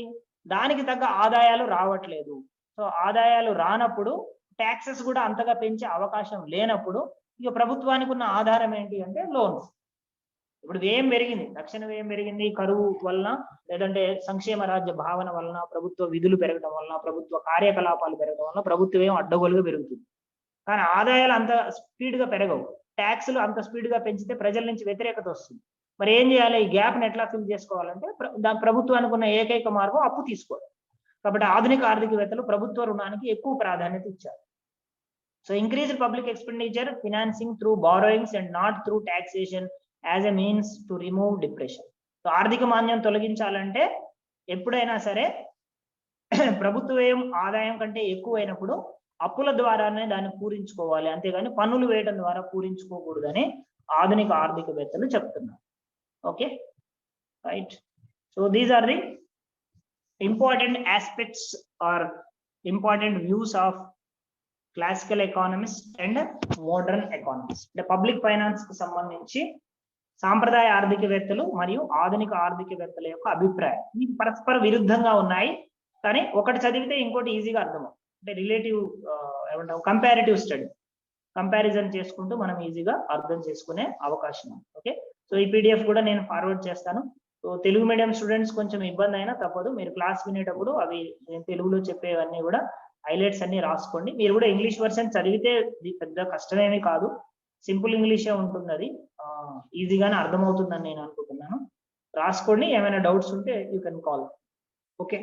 దానికి తగ్గ ఆదాయాలు రావట్లేదు. సో ఆదాయాలు రానప్పుడు ట్యాక్సెస్ కూడా అంతగా పెంచే అవకాశం లేనప్పుడు ఇక ప్రభుత్వానికి ఉన్న ఆధారం ఏంటి అంటే లోన్స్. ఇప్పుడు వ్యయం పెరిగింది, తక్షణ వ్యయం పెరిగింది కరువు వలన, లేదంటే సంక్షేమ రాజ్య భావన వలన, ప్రభుత్వ విధులు పెరగడం వలన, ప్రభుత్వ కార్యకలాపాలు పెరగడం వలన ప్రభుత్వ వ్యయం అడ్డగోలుగా పెరుగుతుంది. కానీ ఆదాయాలు అంత స్పీడ్ గా పెరగవు. ట్యాక్స్లు అంత స్పీడ్ గా పెంచితే ప్రజల నుంచి వ్యతిరేకత వస్తుంది. మరి ఏం చేయాలి, ఈ గ్యాప్ని ఎట్లా ఫిల్ చేసుకోవాలంటే దాని ప్రభుత్వానికి ఉన్న ఏకైక మార్గం అప్పు తీసుకోవడం. కాబట్టి ఆధునిక ఆర్థికవేత్తలు ప్రభుత్వ రుణానికి ఎక్కువ ప్రాధాన్యత ఇచ్చారు. So increase public expenditure financing through borrowings and not through taxation as a means to remove depression. So ఆర్థిక మాంద్యం తొలగించాలంటే ఎప్పుడైనా సరే ప్రభుత్వ వ్యయం ఆదాయం కంటే ఎక్కువైనప్పుడు అప్పుల ద్వారానే దాన్ని పూరించుకోవాలి, అంతేగాని పన్నులు వేయడం ద్వారా పూరించుకోకూడదని ఆధునిక ఆర్థికవేత్తలు చెప్తున్నారు. Okay right. So these are the important aspects or important views of classical economist and modern economist. అంటే పబ్లిక్ ఫైనాన్స్ కు సంబంధించి సాంప్రదాయ ఆర్థికవేత్తలు మరియు ఆధునిక ఆర్థికవేత్తల యొక్క అభిప్రాయం ఇవి పరస్పర విరుద్ధంగా ఉన్నాయి, కానీ ఒకటి చదివితే ఇంకోటి ఈజీగా అర్థమవుతుంది. అంటే రిలేటివ్ ఏమంటాం కంపారిటివ్ స్టడీ, కంపారిజన్ చేసుకుంటూ మనం ఈజీగా అర్థం చేసుకునే అవకాశం ఉంది. ఓకే, సో ఈ పీడిఎఫ్ కూడా నేను ఫార్వర్డ్ చేస్తాను. సో తెలుగు మీడియం స్టూడెంట్స్ కొంచెం ఇబ్బంది అయినా తప్పదు, మీరు క్లాస్ వినేటప్పుడు అవి నేను తెలుగులో చెప్పేవన్నీ కూడా హైలైట్స్ అన్ని రాసుకోండి. మీరు కూడా ఇంగ్లీష్ వర్షన్ చదివితే పెద్ద కష్టమేమీ కాదు, సింపుల్ ఇంగ్లీషే ఉంటుంది, అది ఈజీగానే అర్థమవుతుందని నేను అనుకుంటున్నాను. రాసుకోండి, ఏమైనా డౌట్స్ ఉంటే యూ కెన్ కాల్. ఓకే.